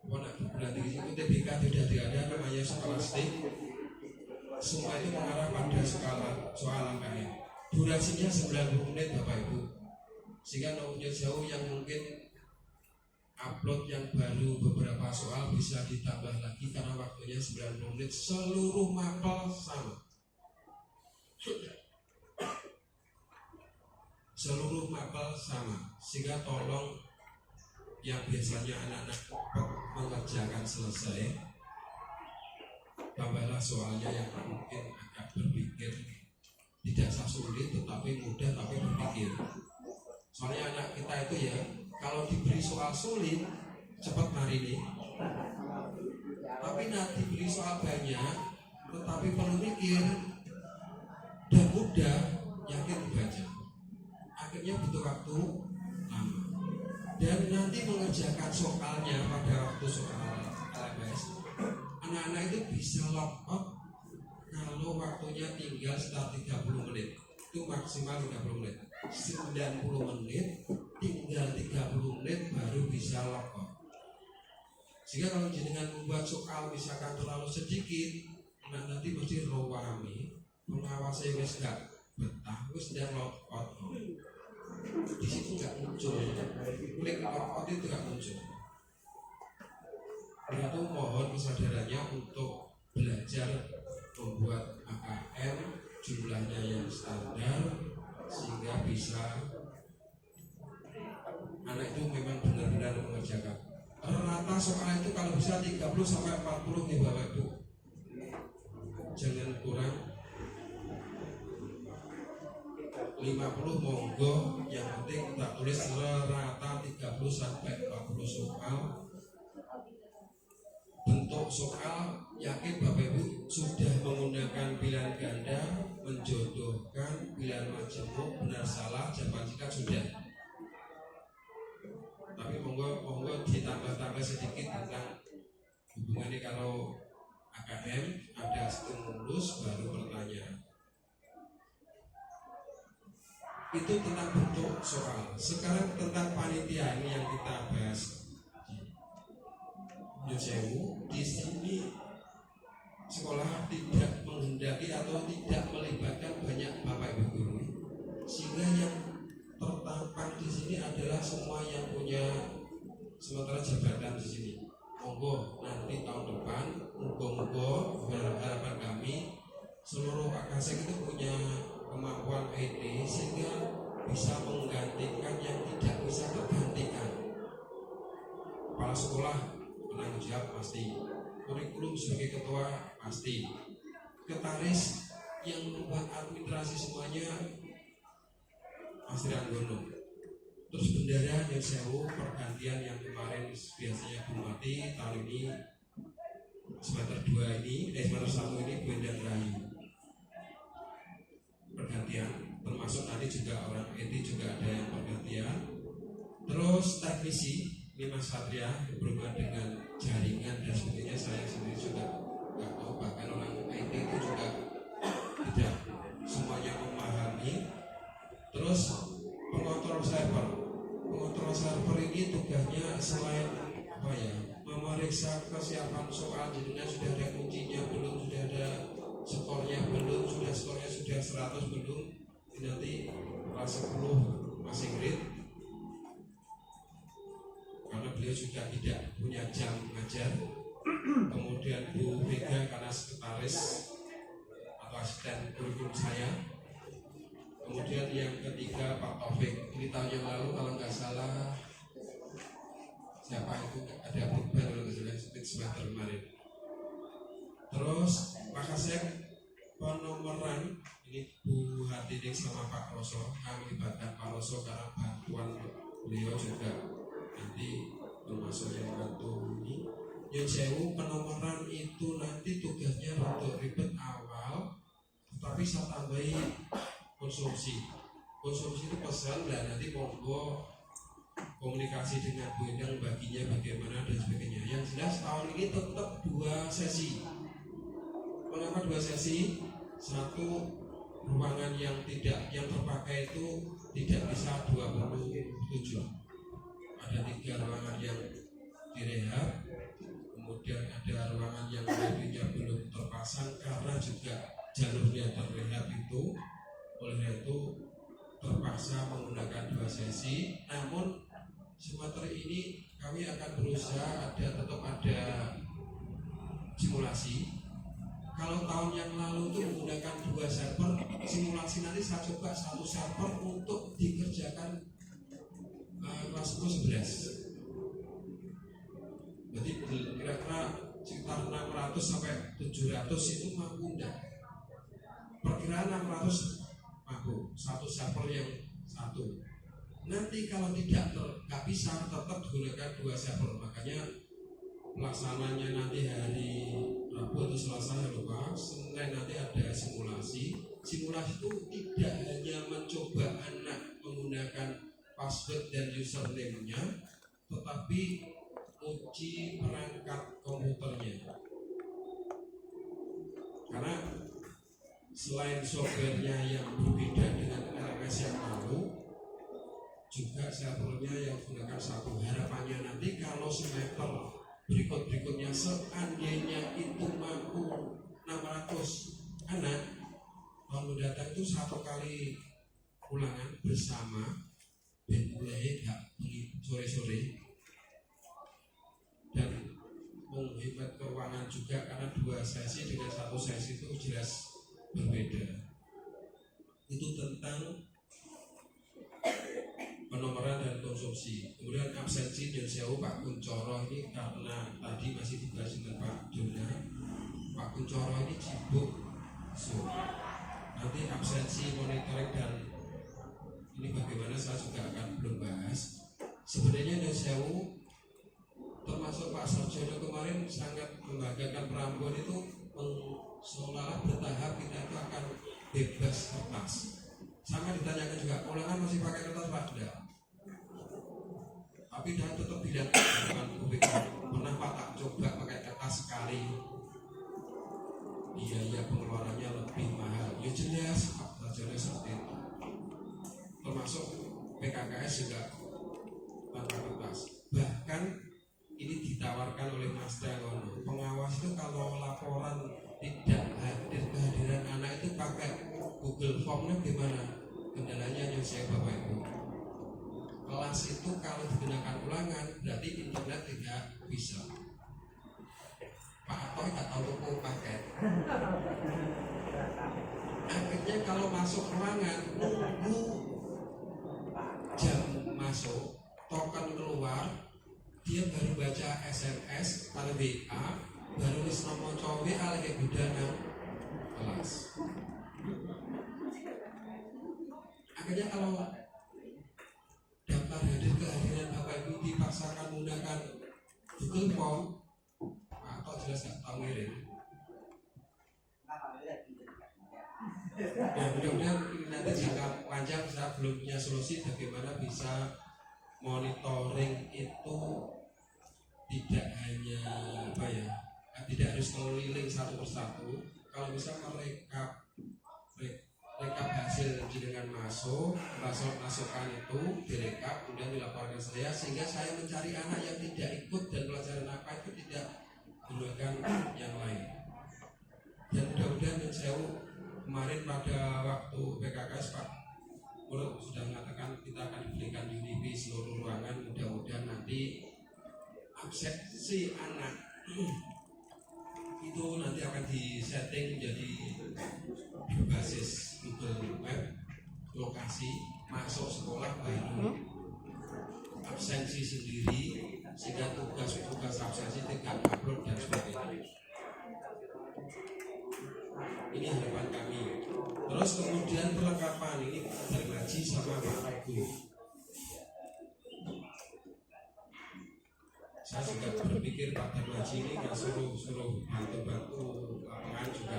Berarti itu TBK tidak ada, namanya skolastik. Semua itu mengarah pada soal AKM. Durasinya 90 menit Bapak Ibu. Sehingga nomornya jauh yang mungkin upload yang baru beberapa soal bisa ditambah lagi karena waktunya 90 menit. Seluruh mapel sama. Seluruh mapel sama, sehingga tolong yang biasanya anak-anak mengerjakan selesai, tambahlah soalnya yang mungkin agak berpikir tidak sulit tetapi mudah tapi berpikir. Soalnya anak kita itu ya, kalau diberi soal sulit cepat hari ini, tapi nanti diberi soal banyak tetapi perlu mikir dan mudah, yakin dibaca. Akhirnya butuh waktu lama. Dan nanti mengerjakan soalnya pada waktu soal LMS, anak-anak itu bisa lock out kalau waktunya tinggal sekitar 30 menit. Itu maksimal 30 menit. 90 menit tinggal 30 menit baru bisa lock out. Sehingga kalau jenengan membuat soal misalkan terlalu sedikit, nanti mesti rawami mengawasi wis gak betah, wis dan lock out. Di situ nggak muncul, klik logout itu nggak muncul. Itu mohon kesadarannya untuk belajar membuat AKM jumlahnya yang standar sehingga bisa anak itu memang benar-benar mengerjakan. Rata soal itu kalau bisa 30 sampai 40 nih Bapak Ibu. Jangan kurang. 50 monggo, yang penting kita tulis rata 30 sampai 40 soal. Bentuk soal yakin Bapak Ibu sudah menggunakan pilihan ganda, menjodohkan, pilihan majemuk, benar salah, jawaban singkat sudah. Tapi monggo ditambah-tambah sedikit tentang hubungannya kalau AKM ada stimulus baru pertanyaan. Itu tentang bentuk soal. Sekarang tentang panitia ini yang kita bahas. Yusewu, di sini sekolah tidak menghendaki atau tidak melibatkan banyak bapak ibu guru, sehingga yang tertampang di sini adalah semua yang punya sementara jabatan di sini. Monggo nanti bisa menggantikan yang tidak bisa tergantikan. Kepala sekolah penanggung jawab pasti, kurikulum sebagai ketua pasti, sekretaris yang membuat administrasi semuanya Mas Ranggono. Terus bendera yang sewu pergantian yang kemarin biasanya Bupati, tahun ini semester 2 ini, semester 1 ini Bu Endang Rahayu pergantian, termasuk nanti juga orang IT juga ada yang pergantian. Terus teknisi ini Mas Satria berhubungan dengan jaringan dan sebagainya, saya sendiri juga nggak tahu, bahkan orang IT itu juga tidak semuanya memahami. Terus pengontrol server ini tugasnya selain memeriksa kesiapan soal, jadinya sudah ada kuncinya belum, sudah ada skornya belum, skornya sudah 100 belum, nanti kelas 10 masih grid, karena beliau juga tidak punya jam ngajar. Kemudian Bu Vega karena sekretaris atau asisten kurikulum saya. Kemudian yang ketiga Pak Taufik, ini tahun yang lalu kalau nggak salah siapa itu ada beban kalau nggak salah semester kemarin. Terus Pak Kasek penomoran ini Bu Hatidik sama Pak Roso, kami melibatkan Pak Roso karena bantuan beliau juga nanti termasuk yang bantu ini. Yang sewu penomoran itu nanti tugasnya untuk ribet awal, tetapi saya tambahi konsumsi itu pesan, dan nanti monggo komunikasi dengan Bu Endang baginya bagaimana dan sebagainya. Yang jelas tahun ini tetap 2 sesi. Mengapa 2 sesi? Satu, ruangan yang terpakai itu tidak bisa 27. Ada 3 ruangan yang direhab, kemudian ada ruangan yang lainnya belum terpasang karena juga jalurnya terrehab itu. Oleh itu terpaksa menggunakan 2 sesi. Namun semester ini kami akan berusaha tetap ada simulasi. Kalau tahun yang lalu itu menggunakan 2 server, simulasi nanti saya coba 1 server untuk dikerjakan kelas 10-11. Jadi kira-kira sekitar 600 sampai 700 itu mampu enggak? Perkiraan 600 mampu, 1 server yang 1. Nanti kalau tidak bisa tetap digunakan 2 server. Makanya pelaksananya nanti hari Rabu atau Selasa, lupa, Senin nanti ada simulasi. Simulasi itu tidak hanya mencoba anak menggunakan password dan username-nya, tetapi uji perangkat komputernya. Karena selain softwarenya yang berbeda dengan LMS yang lalu, juga servernya yang menggunakan 1. Harapannya nanti kalau semester berikutnya seandainya itu mampu 600 anak, tahun mendatang itu 1 kali ulangan bersama, dan mulai nggak sore-sore, dan menghemat keuangan juga karena 2 sesi dengan 1 sesi itu jelas berbeda. Itu tentang penomoran dan konsumsi. Kemudian absensi dan sewu Pak Kuncoro ini karena tadi masih dibahas dengan Pak Juna. Pak Kuncoro ini sibuk, nanti absensi monitoring dan ini bagaimana saya juga akan belum bahas. Sebenarnya dan sewu termasuk Pak Sarjono kemarin sangat membanggakan Prambon itu seolah bertahap kita itu akan bebas kertas. Sama ditanyakan juga, ulangan masih pakai kertas Pak? Tidak. Tapi dia tetap bilang dengan publik, pernah Pak tak coba pakai kertas sekali, biaya pengeluarannya lebih mahal. Ya jelas Pak Sarjono seperti itu. Termasuk PKKS juga tanpa kertas. Bahkan ini ditawarkan oleh Mas Dangono, pengawas itu kalau laporan tidak hadir kehadiran anak itu pakai Google Formnya gimana? Kendalanya yang saya Bapak Ibu, kelas itu kalau digunakan ulangan berarti internet tidak bisa. Pak Atoy nggak tahu toko paket. Akhirnya kalau masuk ruangan nunggu kapan keluar, dia baru baca SMS atau WA, baru wis maca WA lagi budana kelas. Akhirnya kalau daftar hadir kehadiran Bapak Ibu dipaksakan menggunakan Google Form atau jelas nggak tahu ngirim. Ya mudah-mudahan nanti jangka panjang saya belum punya solusi bagaimana bisa monitoring itu tidak hanya tidak harus keliling satu persatu. Kalau bisa merekap hasil dengan masukan itu direkap kemudian dilaporkan saya sehingga saya mencari anak yang tidak ikut dan pelajaran apa itu tidak menggunakan yang lain. Dan mudah-mudahan saya kemarin pada waktu PKKS Pak Mulut sudah mengatakan kita akan diberikan UNIP seluruh ruangan, mudah-mudahan nanti absensi anak itu nanti akan disetting menjadi berbasis Google Web, lokasi masuk sekolah baru absensi sendiri sehingga tugas absensi tidak upload dan sebagainya. Ini harapan kami. Terus kemudian perlengkapan ini dari ngaji sama Pak Ibu. Saya juga berpikir Pak Darmaji ini nggak suruh bantu lapangan juga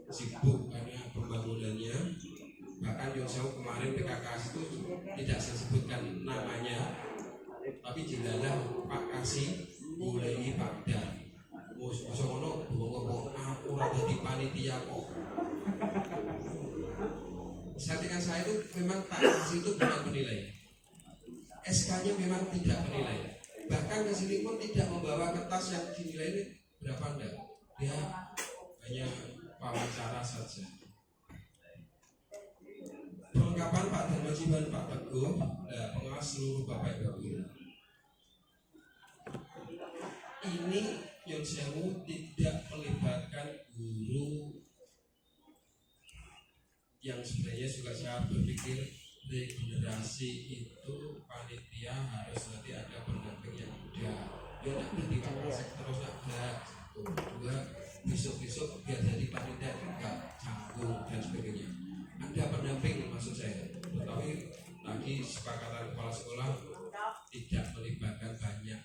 sibuk karena pembangunannya. Bahkan yang saya kemarin PKKS itu tidak saya sebutkan namanya, tapi jelalah Pak Kasih mulai Pak Dar. Soalnya aku rada di panitia kok. Settingan saya itu memang Pak Kasih itu bukan penilai. SK-nya memang tidak penilai. Bahkan kesini pun tidak membawa kertas yang dinilai ini berapa enggak. Dia hanya wawancara saja. Perlengkapan Pak Darmaji dan Pak Teguh, pengawas seluruh Bapak Ibu. Ini yang sewu tidak melibatkan guru yang sebenarnya juga saya berpikir regenerasi itu panitia harus nanti ada pendamping yang muda. Ya tidak berarti kapasek terus ada. Dua besok biar jadi panitia juga canggung dan sebagainya. Ada pendamping maksud saya. Tetapi lagi sepakatan kepala sekolah tidak melibatkan banyak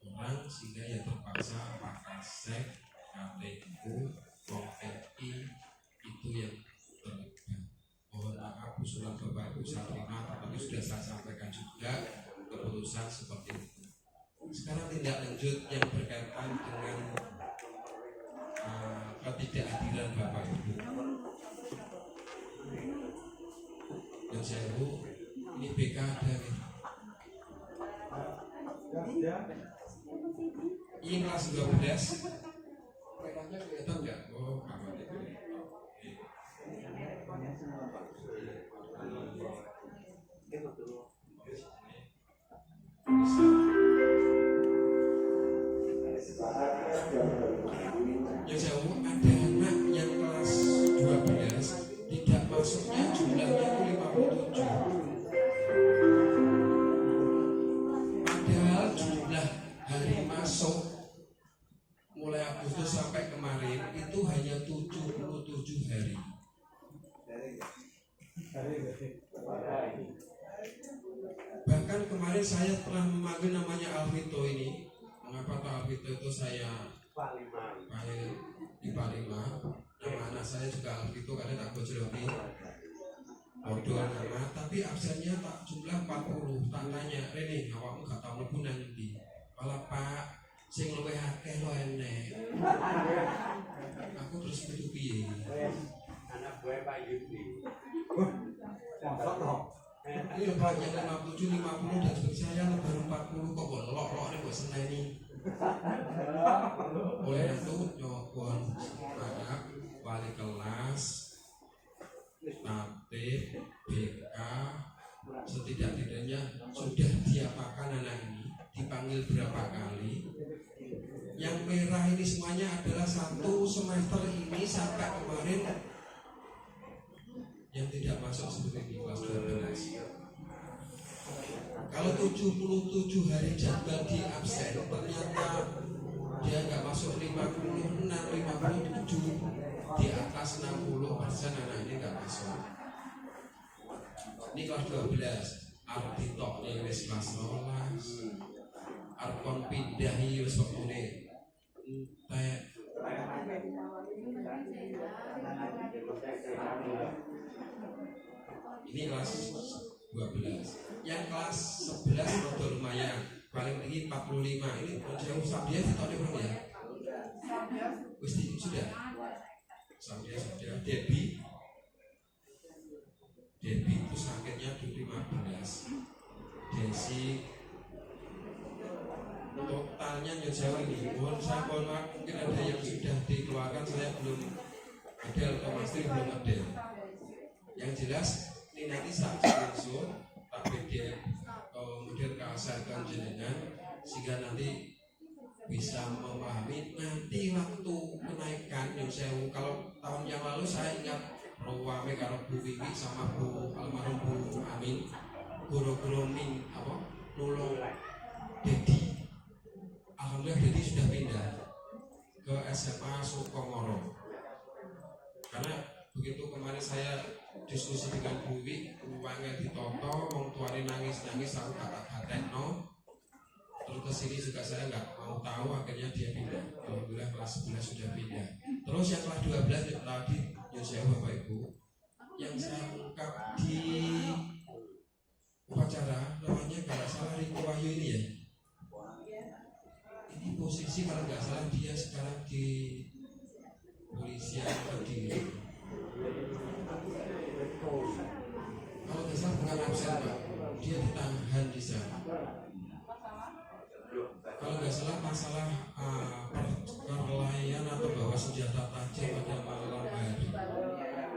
orang sehingga yang terpaksa Pak Kasek, KTU, POMPI itu yang terlibat. Mohon maaf usulan Bapak Ibu saya terima, tapi sudah saya sampaikan juga keputusan seperti itu. Sekarang tindak lanjut yang berkaitan dengan ketidakhadiran Bapak Ibu. Yang saya tahu ini BK ada nih. Ini kelas 12. Merahnya kelihatan nggak? Oh, kamar itu. Yang saya tahu ada anak yang kelas 12 tidak masuknya jumlahnya 57. Padahal jumlah hari masuk mulai Agustus sampai kemarin itu hanya 77 hari. Bahkan kemarin saya pernah memanggil namanya Alvito ini. Mengapa Pak Alvito itu saya panggil di Palima? Nama anak saya juga Alvito karena tak bojoloti. Bodoh nama, tapi absennya tak jumlah 40. Tanya Rene, awakmu gak tau mlebu nang ndi? Malah Pak, sing luwih akeh lo enek. Aku terus metu piye? Anak gue Pak Yudi. Ini lebarnya 57, 50 dan seperti saya lebar 40 kok lok-lok ini buat seneni. Oleh itu nyokon anak wali kelas, tatib, BK, setidak-tidaknya sudah diapakan anak ini, dipanggil berapa kali. Yang merah ini semuanya adalah satu semester ini sampai kemarin yang tidak masuk seperti di kelas 12. Kalau 77 hari jadwal di absen, ternyata dia nggak masuk 56, 57, di atas 60% anak ini nggak masuk. Ini kelas 12, arep ditokne wis kelas 12, arep kon pindahi wis wektune entek. Ini kelas 12. Yang kelas 11 rada lumayan, paling tinggi 45. Ini jauh Sabdia ditokne berapa ya? Wis sudah. Sabdia sudah. Debbie itu sakitnya di 15. Desi totalnya jauh ini. Saya mohon maaf, mungkin ada yang sudah dikeluarkan, saya belum ada atau masih belum ada. Yang jelas ini nanti saat langsung tak beda kemudian keasarkan jenengan sehingga nanti bisa memahami nanti waktu kenaikan yang saya kalau tahun yang lalu saya ingat Rawame karo Bu Wiwi sama Bu almarhum Bu Amin guru-guru min apa nulung Dedi. Alhamdulillah Dedi sudah pindah ke SMA Sukomoro. Karena begitu kemarin saya diskusi dengan Bu Wiwi, uangnya ditoto, wong tuane nangis-nangis aku kata-katekno. Terus kesini juga saya nggak mau tahu, akhirnya dia pindah. Alhamdulillah kelas 11 sudah pindah. Terus yang kelas 12 tadi saya Bapak Ibu yang saya ungkap di upacara namanya kalau salah Riko Wahyu ini ya. Ini posisi kalau nggak salah dia sekarang di polisian atau di kalau nggak salah bukan absen Pak, dia ditahan di sana. Kalau nggak salah masalah perkelahian atau bawa senjata tajam pada malam hari,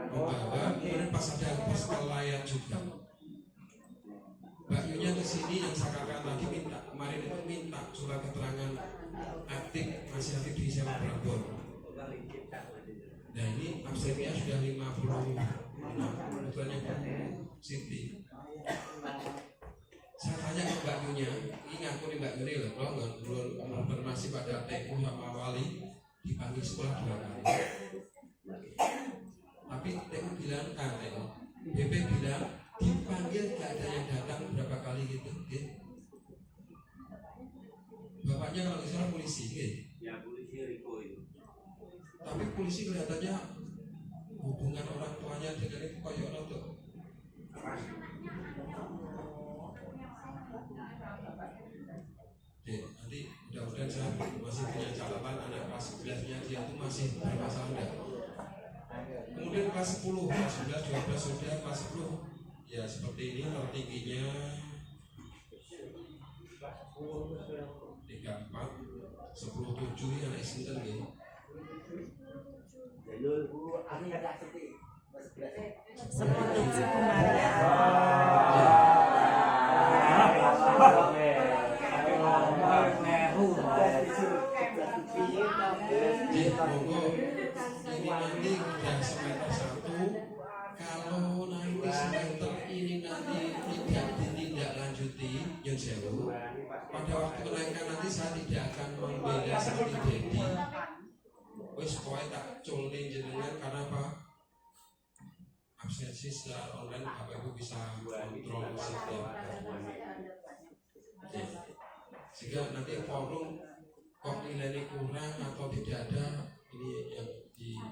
membawa kemudian pas ada perkelahian juga. Mbak Yunya kesini yang saya katakan tadi kemarin itu minta surat keterangan aktif masih aktif di Sewa Prabon. Nah ini absennya sudah 56, bukannya Siti. Saya tanya ke Mbak Yunya, ini ngaku nih Mbak Yuni loh, kalau belum konfirmasi pada TU sama Wali dipanggil sekolah 2 kali. Tapi TU bilang BP bilang dipanggil gak ada yang datang berapa kali gitu. Bapaknya kalau misalnya polisi, ya polisi Riko itu. tapi polisi kelihatannya hubungan orang tuanya dengan itu kayak rotok. Nanti mudah-mudahan saya masih punya catatan anak kelas 11 nya dia itu masih bermasalah enggak. Kemudian kelas 10, kelas 11, 12 sudah, kelas 10 ya seperti ini tertingginya 34, 10-7 ini anak sinten nggih. Ini nanti udah semester 1. Kalau nanti semester ini nanti tidak ditindaklanjuti, yang sewu, pada waktu kenaikan nanti saya tidak akan membela seperti Dedi. Wes pokoknya tak culin jenengan karena apa? Absensi secara online Bapak Ibu bisa kontrol sistem. Sehingga nanti forum kok nilainya kurang atau tidak ada, ini yang dijadikan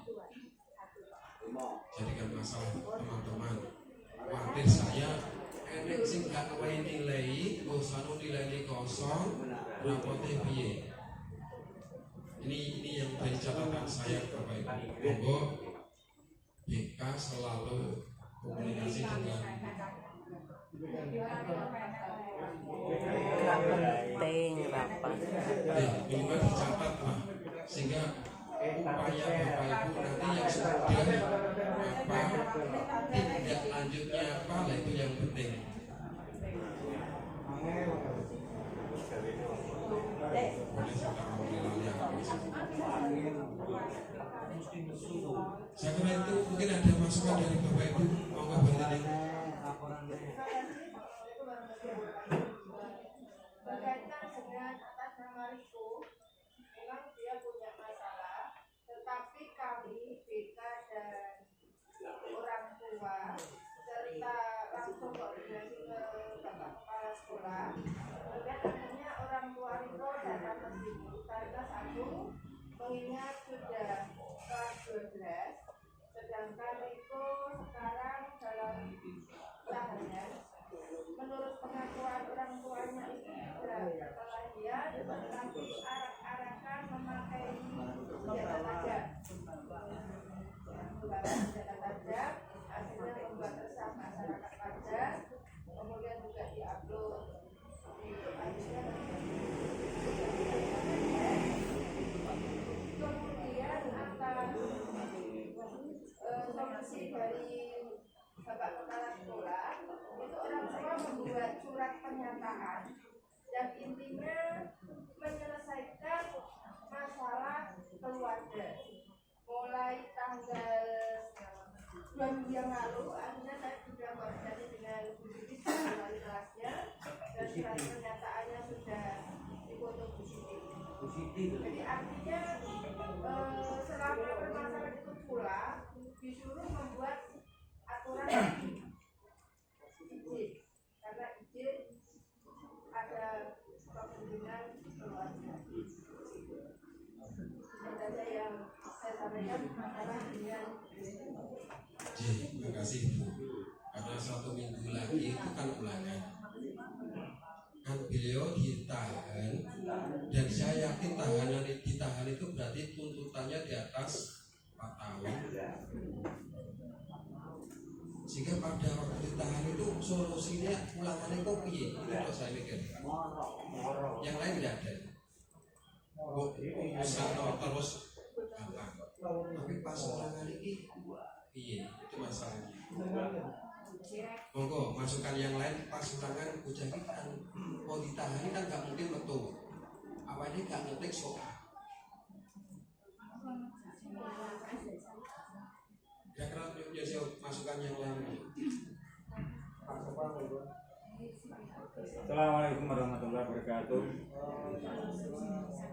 masalah teman-teman. Khawatir saya enek sing gak kewain nilai, bosanu nilainya kosong, rapotnya piye. Ini yang dari catatan saya Bapak Ibu. Monggo BK selalu komunikasi dengan penting rapat. minimal dicatat lah, sehingga upaya Bapak Ibu nanti yang sudah tindak lanjutnya apa lah itu yang penting. Saya kira itu mungkin ada masukan dari Bapak Ibu, monggo Bapak Ibu. berkaitan dengan atas nama Riko, memang dia punya masalah, tetapi kami BK dan orang tua serta langsung koordinasi ke Bapak Kepala Sekolah. Kemudian akhirnya orang tua Riko datang ke sini karena satu, mengingat sudah kelas 12, sedangkan Riko sekarang dalam tahanan. Menurut pengakuan orang tuanya itu sudah kelahiran, tetapi arak-arakan memakai senjata tajam. Menggunakan senjata tajam, akhirnya membuat resah masyarakat Padang, kemudian juga diupload di akhirnya kemudian atas solusi dari Bapak Kepala Sekolah itu orang tua membuat surat pernyataan yang intinya menyelesaikan masalah keluarga. Mulai tanggal 2 minggu yang lalu akhirnya saya sudah koordinasi dengan Bu Siti sebagai wali kelasnya dan surat pernyataannya sudah difoto Bu Siti. Jadi artinya selama permasalahan itu pula disuruh membuat aturan izin, karena izin ada kepentingan keluarga. Itu saja yang saya sampaikan masalah dengan. Terima kasih Bu. Karena 1 minggu lagi itu kan ulangan. Kan beliau ditahan dan saya yakin tahanan ditahan itu berarti tuntutannya di atas 4 tahun. Sehingga pada waktu ditahan itu solusinya ulangannya kok piye? Itu yang saya mikir. Yang lain tidak ada. Bisa terus gampang. Tapi pas ulangan ini piye? Itu masalahnya. Monggo masukan yang lain pas ulangan ujian kan mau ditahan kan nggak mungkin betul. Awalnya nggak ngetik soal. Kira-kira jadi masukan yang lain. Assalamualaikum warahmatullahi wabarakatuh.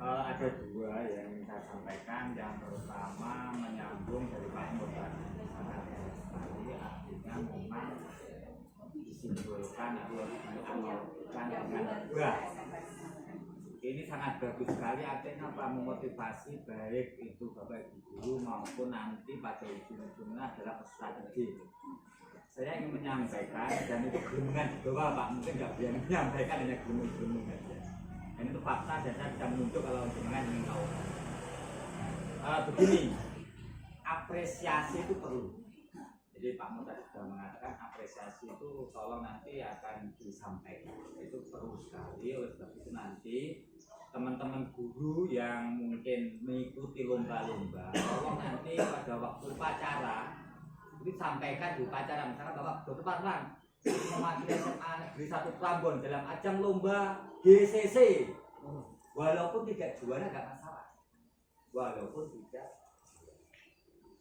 Ada 2 yang ingin saya sampaikan. Yang pertama menyambung dari Pak Murtad. Tadi artinya memang disimbolkan atau diamalkan dengan buah. Ini sangat bagus sekali, artinya apa, memotivasi baik itu Bapak Ibu guru maupun nanti pada ujung-ujungnya adalah strategi. Saya ingin menyampaikan dan itu gulungan di bawah Pak, mungkin nggak biar menyampaikan hanya gulung-gulung saja. Dan itu fakta dan saya bisa menunjuk kalau jenengan ingin tahu. Begini, apresiasi itu perlu. Jadi Pak Mun tadi sudah mengatakan apresiasi itu tolong nanti akan disampaikan, itu perlu sekali. Oleh sebab itu nanti teman-teman guru yang mungkin mengikuti lomba-lomba, tolong nanti pada waktu upacara itu sampaikan di upacara, misalkan Bapak Dr. Parman mewakili SMA Negeri 1 Prambon dalam ajang lomba GCC, walaupun tidak juara nggak masalah, walaupun tidak.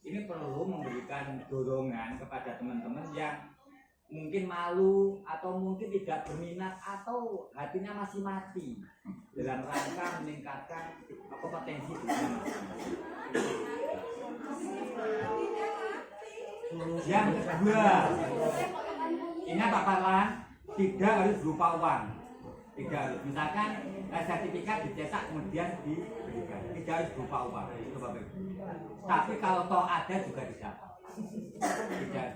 Ini perlu memberikan dorongan kepada teman-teman yang mungkin malu atau mungkin tidak berminat atau hatinya masih mati dalam rangka meningkatkan kompetensi dunia masing-masing. Yang kedua, ingat Pak Parlan, tidak harus berupa uang. Tidak harus, misalkan sertifikat dicetak kemudian diberikan, tidak harus berupa uang. Itu Bapak Ibu. Tapi kalau toh ada juga tidak. Tidak.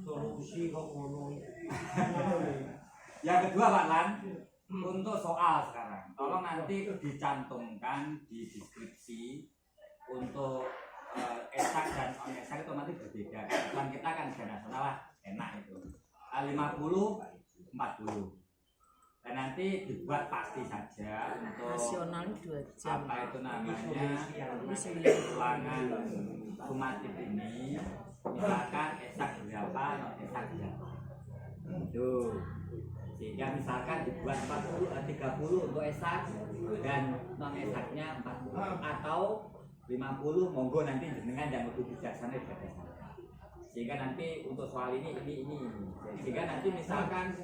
Solusi kok ngomong. Yang kedua Pak Lan, untuk soal sekarang, tolong nanti dicantumkan di deskripsi untuk esak dan non esak itu nanti berbeda. Kan kita kan nasional lah, enak itu. 50 40. Dan nanti dibuat pasti saja untuk nasional 2 jam. apa itu namanya ulangan sumatif ini, misalkan esak berapa, non esak berapa. Itu sehingga misalkan dibuat 30 untuk esak dan non esaknya 40 atau 50, monggo nanti dengan yang lebih bijaksana sehingga nanti untuk soal ini sehingga nanti misalkan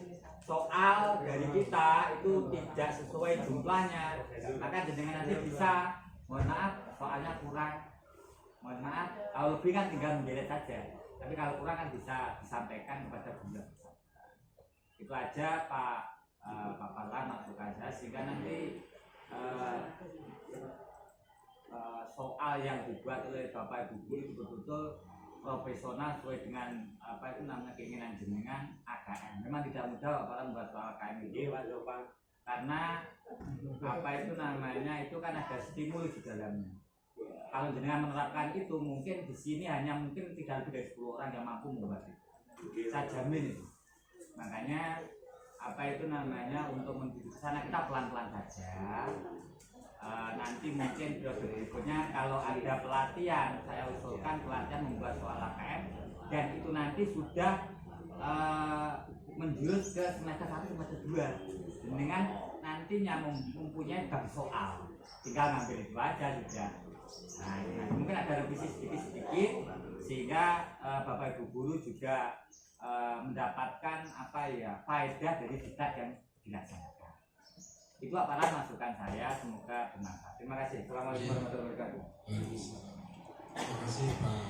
soal dari kita itu tidak sesuai jumlahnya, maka jenengan nanti bisa, mohon maaf, soalnya kurang, mohon maaf, kalau lebih kan tinggal menjelek saja, tapi kalau kurang kan bisa disampaikan kepada bunda. Itu aja Pak Parlan masukan saya, sehingga nanti soal yang dibuat oleh Bapak Ibu Guru itu betul-betul profesional sesuai dengan apa itu namanya keinginan jenengan AKM. Memang tidak mudah Pak membuat soal AKM ini, karena apa itu namanya itu kan ada stimulus di dalamnya. Kalau jenengan menerapkan itu mungkin di sini hanya mungkin tidak lebih dari 10 orang yang mampu membuat itu. Saya jamin itu. Makanya apa itu namanya untuk menuju ke sana kita pelan-pelan saja. Nanti mungkin periode berikutnya kalau ada pelatihan, saya usulkan pelatihan membuat soal AKM dan itu nanti sudah menjurus ke semester 1 semester 2 dengan nantinya mempunyai bab soal, tinggal ngambil itu aja sudah. Nah, mungkin ada revisi sedikit sehingga Bapak Ibu Guru juga mendapatkan apa ya faedah dari diktat yang dilaksanakan. Itu apalah masukan saya, semoga bermanfaat. Terima kasih. Assalamualaikum warahmatullahi wabarakatuh. Terima kasih Pak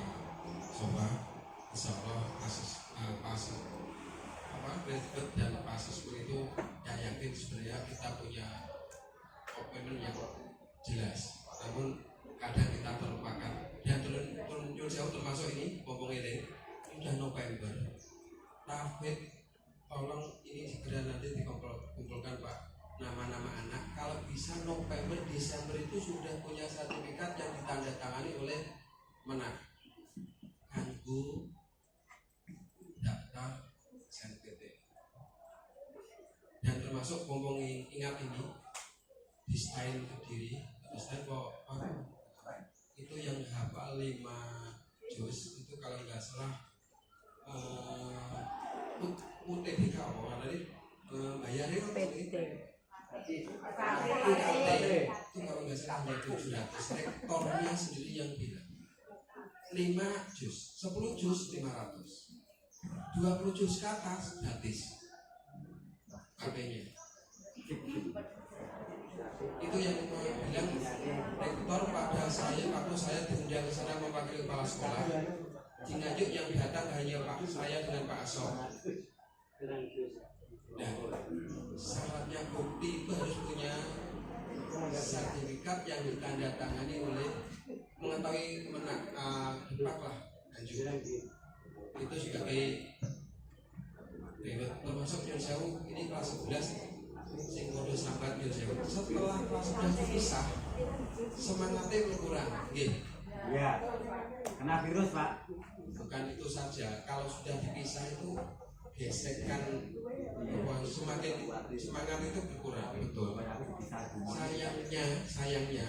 Soba. Insya Allah kasus Graduate dan Pak Siswa itu yang yakin sebenarnya kita punya komitmen yang jelas. Namun kadang kita terlupakan dan turun jauh termasuk ini ngomong ini sudah November. Tafid tolong ini segera nanti dikumpulkan Pak nama-nama anak. Kalau bisa November Desember itu sudah punya sertifikat yang ditandatangani oleh Menak. Kanggo daftar SNPTN. Dan termasuk ngomong ingat ini desain Kediri, desain kok itu yang hafal 5 juz itu kalau nggak salah UTBK apa tadi bayarnya PT. itu kalau nggak salah hanya 700, rektornya sendiri yang bilang 5 juz, 10 juz 500, 20 juz ke atas gratis KP-nya. Itu yang bilang rektor pada saya waktu saya diundang ke sana mewakili kepala sekolah. Jingajuk yang datang hanya Pak saya dengan Pak Aso. Nah, syaratnya bukti itu harus punya sertifikat yang ditandatangani oleh mengetahui depak lah dan juga itu juga termasuk Nyon Sewu ini kelas 11 sing kode sambat Nyon Sewu. Setelah kelas 11 dipisah semangatnya berkurang. Iya. Kena virus Pak. Bukan itu saja, kalau sudah dipisah itu gesekan semakin semangat itu berkurang. Betul. Sayangnya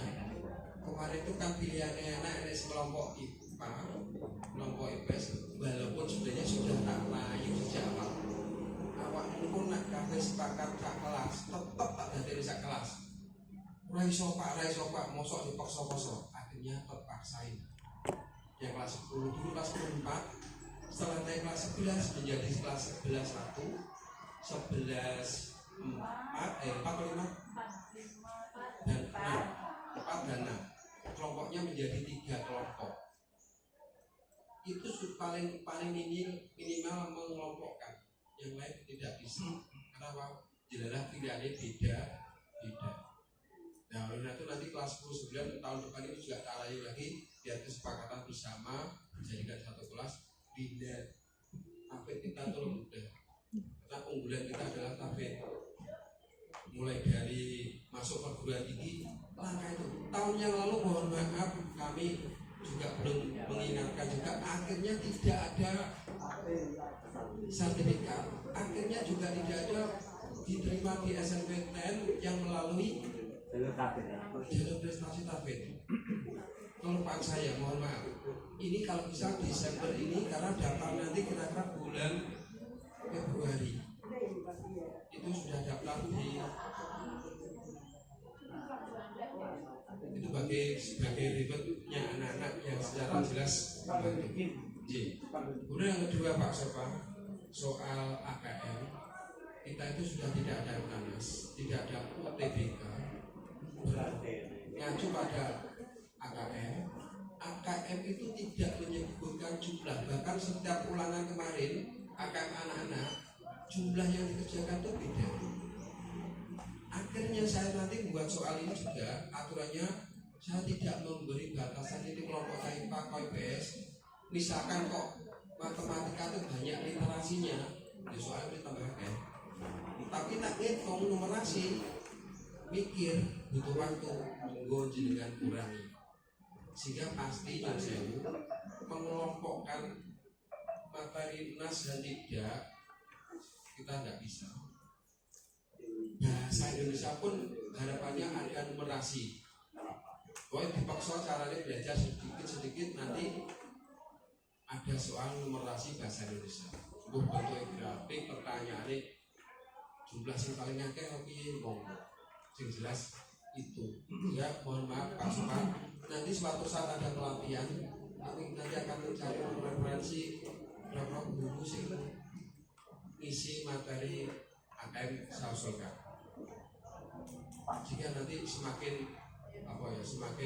kemarin itu kan pilihannya anak kelompok IPA, kelompok IPS, walaupun sebenarnya sudah tak layu sejak awal. Awak pun nak kafe sepakat tak kelas, tetap tak dari sak kelas. Rai sopak, mosok dipaksa-paksa, akhirnya terpaksain. Yang kelas 10 dulu kelas 4, setelah naik kelas 11 menjadi kelas 11 1, 11 4 atau 5 dan 6, 4 dan 6. Kelompoknya menjadi 3 kelompok. Itu paling minimal mengelompokkan. Yang lain tidak bisa. Kenapa? Jelas pilihannya beda. Nah, oleh itu nanti kelas 10 9 tahun depan ini juga tak layu lagi biar kesepakatan bersama menjadikan satu kelas pindah. Tafid kita tuh mudah. Karena unggulan kita adalah tafid. Mulai dari masuk perguruan tinggi langkah itu. Tahun yang lalu mohon maaf kami juga belum mengingatkan juga akhirnya tidak ada sertifikat. Akhirnya juga tidak ada diterima di SNPTN yang melalui jalur prestasi tafid. Kelupaan saya, mohon maaf. Ini kalau bisa Desember ini karena daftar nanti kira-kira bulan Februari. Itu sudah daftar di itu sebagai ribetnya anak-anak yang secara jelas membantu. Kemudian yang kedua Pak Sopa soal AKM kita itu sudah tidak ada UNAS, tidak ada UTBK, mengacu pada AKM. AKM itu tidak menyebutkan jumlah, bahkan setiap ulangan kemarin AKM anak-anak jumlah yang dikerjakan itu beda. Akhirnya saya nanti membuat soal ini juga aturannya saya tidak memberi batasan ini kelompok IPA IPS. Misalkan kok matematika itu banyak literasinya, di soal ditambahkan. Tapi tak ngitung numerasi, mikir butuh waktu, tunggu jenengan kurangi. Sehingga pasti saya mengelompokkan materi nas dan tidak, kita tidak bisa. Bahasa Indonesia pun harapannya ada numerasi. Pokoknya dipaksa caranya belajar sedikit-sedikit, nanti ada soal numerasi bahasa Indonesia. Bentuk grafik, pertanyaannya jumlah yang paling akeh tapi monggo. Yang jelas itu. Ya, mohon maaf Pak Supan. Nanti suatu saat ada pelatihan, nanti akan mencari referensi berapa guru sih isi materi AKM Sausulkan. Jika nanti semakin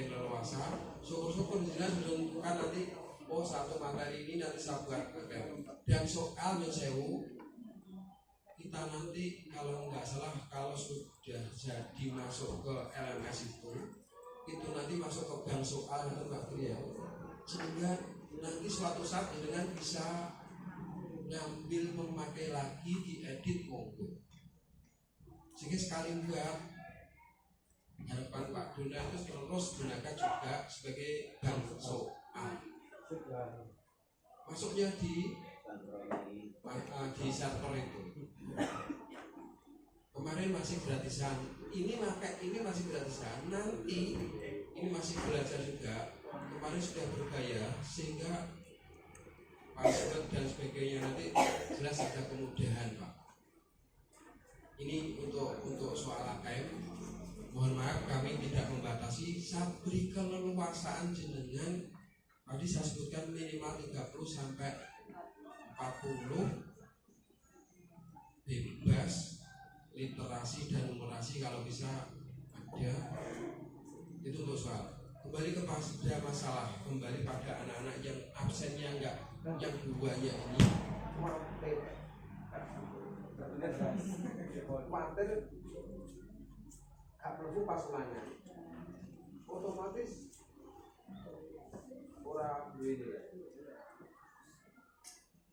leluasa, syukur-syukur jelas menentukan nanti satu materi ini nanti saya buat AKM. Dan soal mensewu kita nanti kalau nggak salah kalau sudah jadi masuk ke LMS itu nanti masuk ke bank soal atau material, sehingga nanti suatu saat dengan bisa ngambil memakai lagi diedit monggo. Sehingga sekali buat harapan Pak Dona itu terus gunakan juga sebagai bank soal. Masuknya di server itu. Kemarin masih gratisan, ini masih gratisan, nanti ini masih belajar juga. Kemarin sudah berbayar sehingga password dan sebagainya nanti jelas ada kemudahan Pak. Ini untuk soal AKM. Mohon maaf kami tidak membatasi. Saya beri keleluasaan jenengan. Tadi saya sebutkan minimal 30 sampai 40 bebas literasi dan numerasi kalau bisa ada. Itu untuk soal. Kembali ke masalah, kembali pada anak-anak yang absennya enggak, yang duanya ini khawatir gak perlu pas ulangnya otomatis orang ini.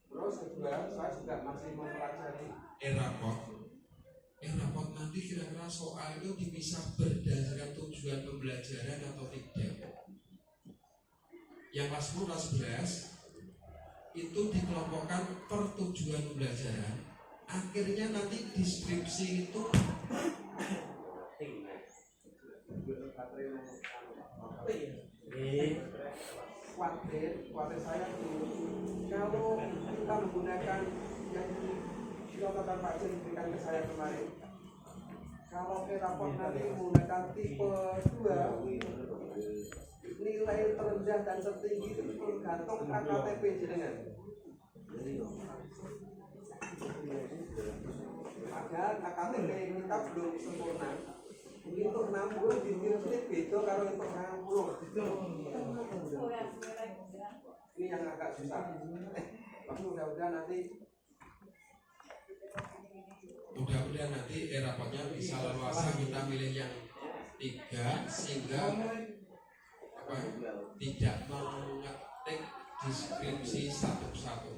Terus kedua, saya juga masih mempelajari raport nanti kira-kira soal itu bisa berdasarkan tujuan pembelajaran atau tidak. Yang kelas 10, kelas 11 itu dikelompokkan per tujuan pembelajaran. Akhirnya nanti deskripsi itu khawatir saya kalau kita menggunakan yang dilakukan Pak Jen berikan ke saya kemarin, kalau raport nanti menggunakan tipe 2 nilai terendah dan tertinggi itu tergantung KKTP jenengan. Padahal KKTP kita belum sempurna. Untuk 60 di beda kalau untuk 60. Ini yang agak susah. Mudah-mudahan nanti rapotnya bisa leluasa kita milih yang 3 sehingga tidak mengetik deskripsi satu-satu.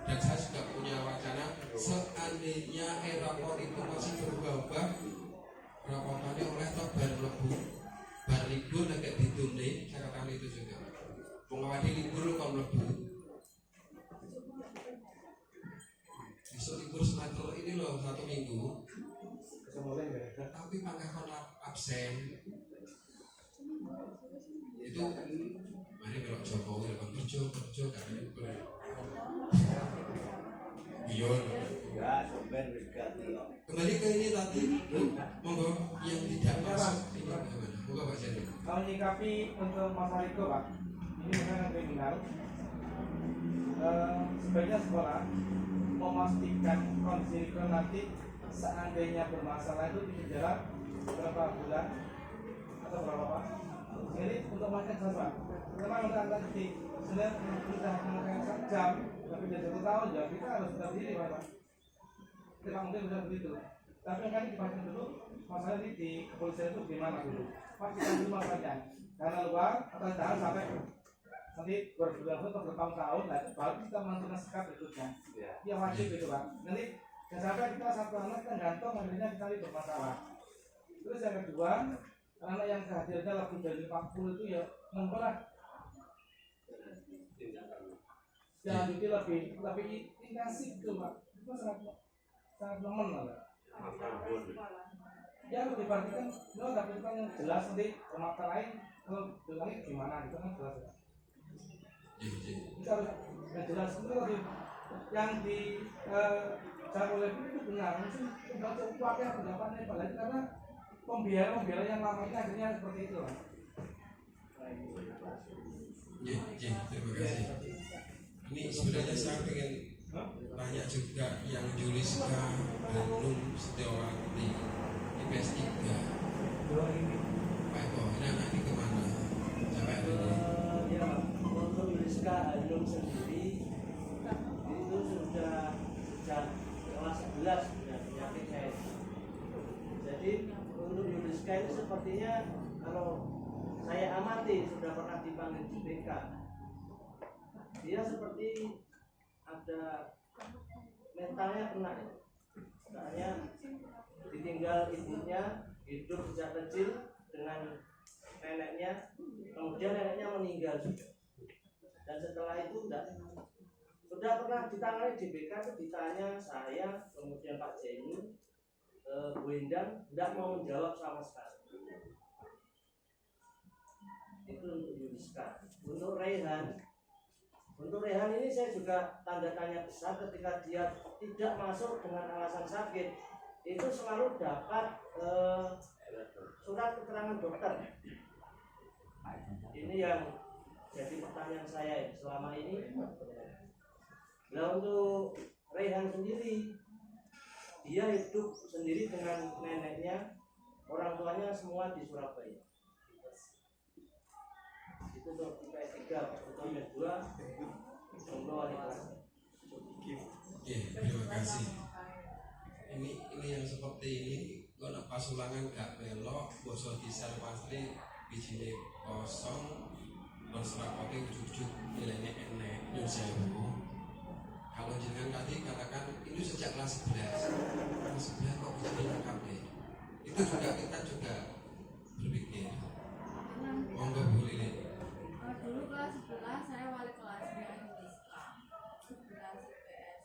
Dan saya juga punya wacana seandainya raport itu masih berubah-ubah, raportannya oleh bar lebu, bar libur agak ditunda, saya katakan itu juga. Pengawali libur kalau lebu. Besok libur semester ini loh 1 minggu. Tapi pangkalan absen. Itu mari kalau Jokowi lepas kerja karena itu. Bion. Kembali ke ini tadi, monggo yang tidak masuk ini bagaimana? Monggo Pak Jadi. Kalau menyikapi untuk masalah itu Pak, ini bukan kriminal. Sebaiknya sekolah memastikan kondisi Riko nanti seandainya bermasalah itu di penjara berapa bulan atau berapa Pak? Jadi untuk makan sama, memang untuk tadi sebenarnya sudah mengatakan jam, tapi dari 1 tahun ya kita harus tetap diri Pak. Tidak mungkin bisa begitu. Tapi kan dipastikan dulu masalah di kepolisian itu gimana dulu. Pastikan dulu masalahnya. Karena luar atau tahan sampai nanti berbulan-bulan atau bertahun-tahun, nah, baru kita menentukan sikap berikutnya. Yang wajib itu Pak. Nanti jangan sampai kita satu anak kita gantung akhirnya kita bermasalah. Terus yang kedua, anak yang kehadirannya lebih dari 40 itu ya memperlah jangan jadi lebih intensif itu Pak. Itu sangat nemen lah Pak. Ya harus diperhatikan, lo dapat yang jelas nanti mata lain kalau bilangnya gimana gitu kan jelas ya. Itu harus yang jelas itu tadi yang di cara oleh itu benar, mungkin membaca kuatnya pendapatnya apalagi karena pembiayaan yang lama ini akhirnya seperti itu lah. Terima kasih. Ini sebenarnya saya ingin banyak juga yang Juliska Hanum Setiawati IPS 3. Pak Eko, ini anak ini kemana? Sampai hari ini? Ya, untuk Juliska Hanum sendiri itu sudah kelas 11 sudah penyakit AIDS. Jadi untuk Juliska ini sepertinya kalau saya amati sudah pernah dipanggil di BK. Dia seperti ada mentalnya kena, soalnya ditinggal ibunya hidup sejak kecil dengan neneknya, kemudian neneknya meninggal juga. Dan setelah itu sudah pernah ditangani di BK, itu ditanya saya, kemudian Pak Jenu, Bu Endang, tidak mau menjawab sama sekali. Itu untuk Yudiska. Untuk Rehan ini saya juga tanda tanya besar ketika dia tidak masuk dengan alasan sakit. Itu selalu dapat surat keterangan dokter. Ini yang jadi pertanyaan saya selama ini. Nah untuk Rehan sendiri, dia hidup sendiri dengan neneknya, orang tuanya semua di Surabaya. Itu untuk IPS 3, untuk IPS 2 untuk wali kelas. Terima kasih. Ini yang seperti ini kalau pasulangan gak belok, bosok disar pasti bijine kosong, konstrakoti ujug-ujug nilainya enek, nyun sewu. Kalau jenengan tadi katakan itu sejak kelas 11 kok bijine lengkap deh. Itu juga kita juga berpikir. Monggo Bu Lili. Dulu kelas 11 saya wali kelasnya Yudiska 11 IPS.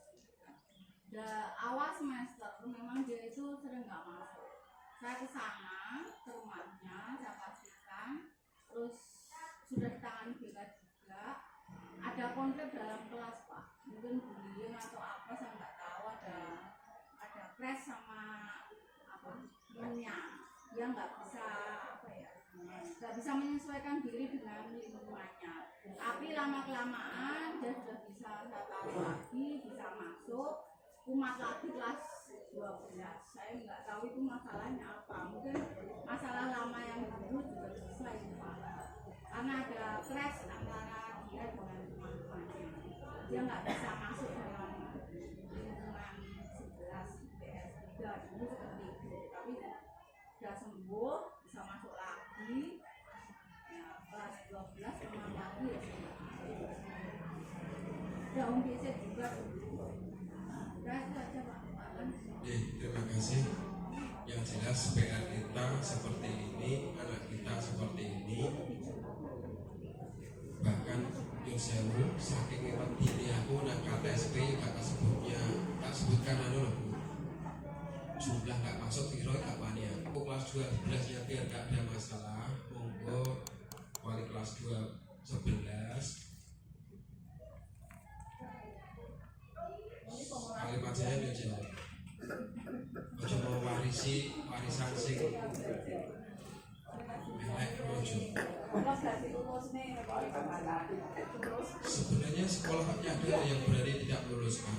Awal semester memang dia itu sering nggak masuk. Saya ke sana ke rumahnya, saya pastikan, terus sudah ditangani BK juga. Ada konflik dalam kelas Pak, mungkin bullying atau apa saya nggak tahu. Ada crash sama apa temennya, dia nggak bisa menyesuaikan diri dengan lingkungannya. Tapi lama kelamaan dia sudah bisa saya tahu lagi, bisa masuk kumat lagi kelas 12. Saya nggak tahu itu masalahnya apa. Mungkin masalah lama yang dulu juga bisa itu Pak. Karena ada crash antara dia dengan teman-temannya. Dia nggak bisa masuk dalam lingkungan 11 IPS 3 dulu seperti itu. Tapi sudah sembuh, bisa masuk lagi. Kelas 12 teman lagi ya daun biasa juga udah itu aja Pak. Terima kasih. Yang jelas PR kita seperti ini, anak kita seperti ini. Bahkan Yosewu saking ini aku nak KTSP kata sebutnya tak sebutkan anu loh jumlah nggak masuk di roy kapannya. Aku kelas 12 ya biar nggak ada masalah. Monggo wali kelas 11 kalimat saya udah jawab. Ojo mau warisan sing melek ojo. Terus Sebenarnya sekolahnya ada yang berani tidak meluluskan,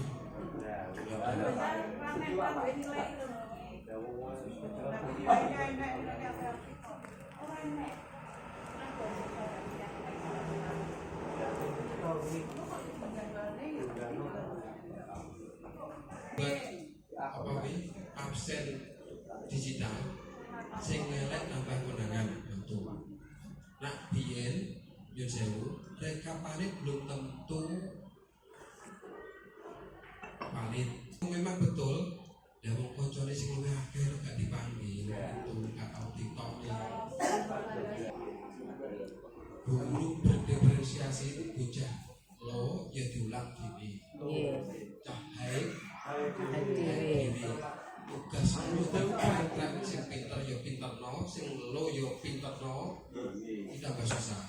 buat apa wi absen digital sing ngelek nambah konangan itu. Nak biyen yo sewu rekapane belum tentu valid. Memang betul ya wong koncone sing luwih akeh gak dipanggil itu gak tau TikTok nih. Guru berdiferensiasi bocah lo ya diulang gini. Cahai tugas lu dan sing pinter ya pinter no, sing lo ya pinter no, kita gak susah.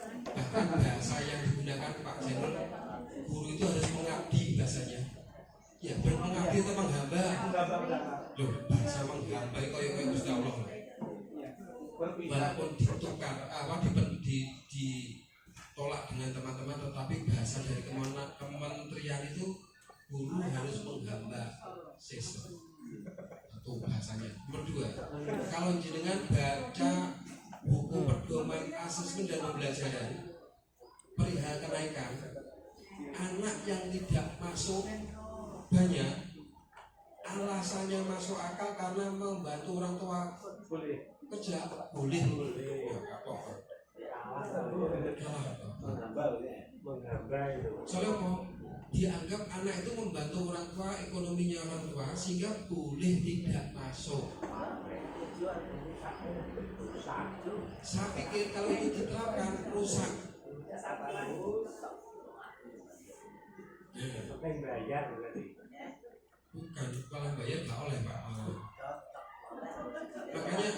Bahkan bahasa yang digunakan Pak Jenner, guru itu harus mengabdi bahasanya. Ya mengabdi itu menghamba. Loh, bahasa menghamba itu kayak Gusti Allah. Walaupun ditukar, ditolak dengan teman-teman, tetapi bahasa dari kementerian itu guru harus menghamba siswa. Itu bahasanya. Nomor 2, kalau jenengan baca buku pedoman asesmen dan pembelajaran perihal kenaikan, anak yang tidak masuk banyak, alasannya masuk akal karena membantu orang tua kerja, boleh ya, apa-apa. Soalnya apa? Dianggap anak itu membantu orang tua, ekonominya orang tua, sehingga boleh tidak masuk. Saya pikir kalau itu diterapkan rusak. Bukan, kalau bayar nggak oleh Pak. Makanya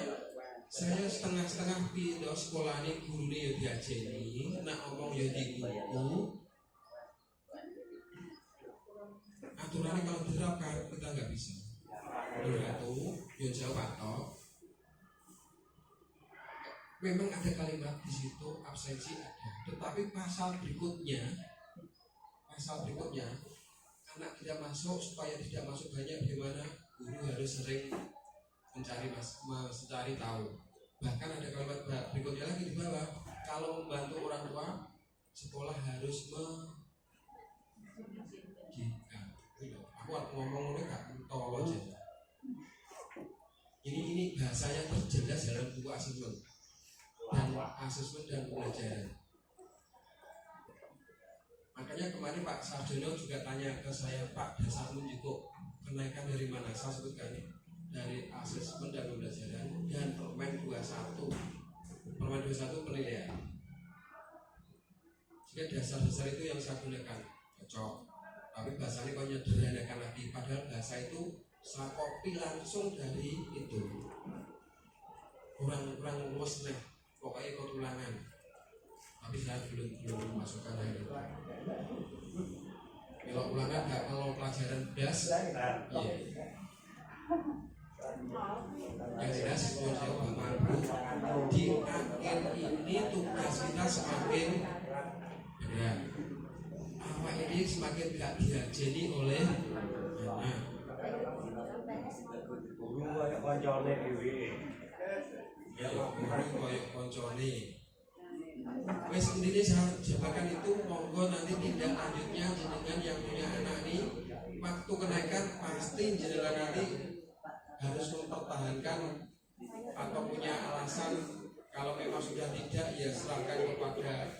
saya setengah-setengah pindah sekolah ini guru ini ya diajeni, nak ngomong ya di buku. Aturannya kalau diterapkan kita nggak bisa. Itu yang jauh atau memang ada kalimat di situ absensi ada, tetapi pasal berikutnya anak tidak masuk supaya tidak masuk banyak, bagaimana guru harus sering mencari tahu. Bahkan ada kalimat berikutnya lagi di bawah, kalau membantu orang tua sekolah harus aku ngomong gak tolong aja. Ini bahasanya terjelas dalam buku asesmen dan pembelajaran. Makanya kemarin Pak Sarjono juga tanya ke saya, Pak, dasarmu cukup kenaikan dari mana? Saya sebutkan dari asesmen dan pembelajaran dan Permen 21. Permen 21 penilaian. Jika dasar-dasar itu yang saya gunakan cocok, tapi bahasanya kok nyederhanakan lagi, padahal bahasa itu saya copy langsung dari itu. Kurang luas nih, pokoknya ikut ulangan. Tapi saya belum masukkan lagi. Kalau ulangan nggak, kalau pelajaran das, iya. Yang jelas saya mampu di akhir ini tugas kita semakin berat. Awak ini semakin gak diajeni oleh anak. Guru kayak koncone dhewe. Ya, guru koyok koncone. Wes intinya jabatan itu monggo nanti tindak lanjutnya jenengan yang punya anak ini waktu kenaikan pasti jenengan nanti harus mempertahankan atau punya alasan. Kalau memang sudah tidak, ya serahkan kepada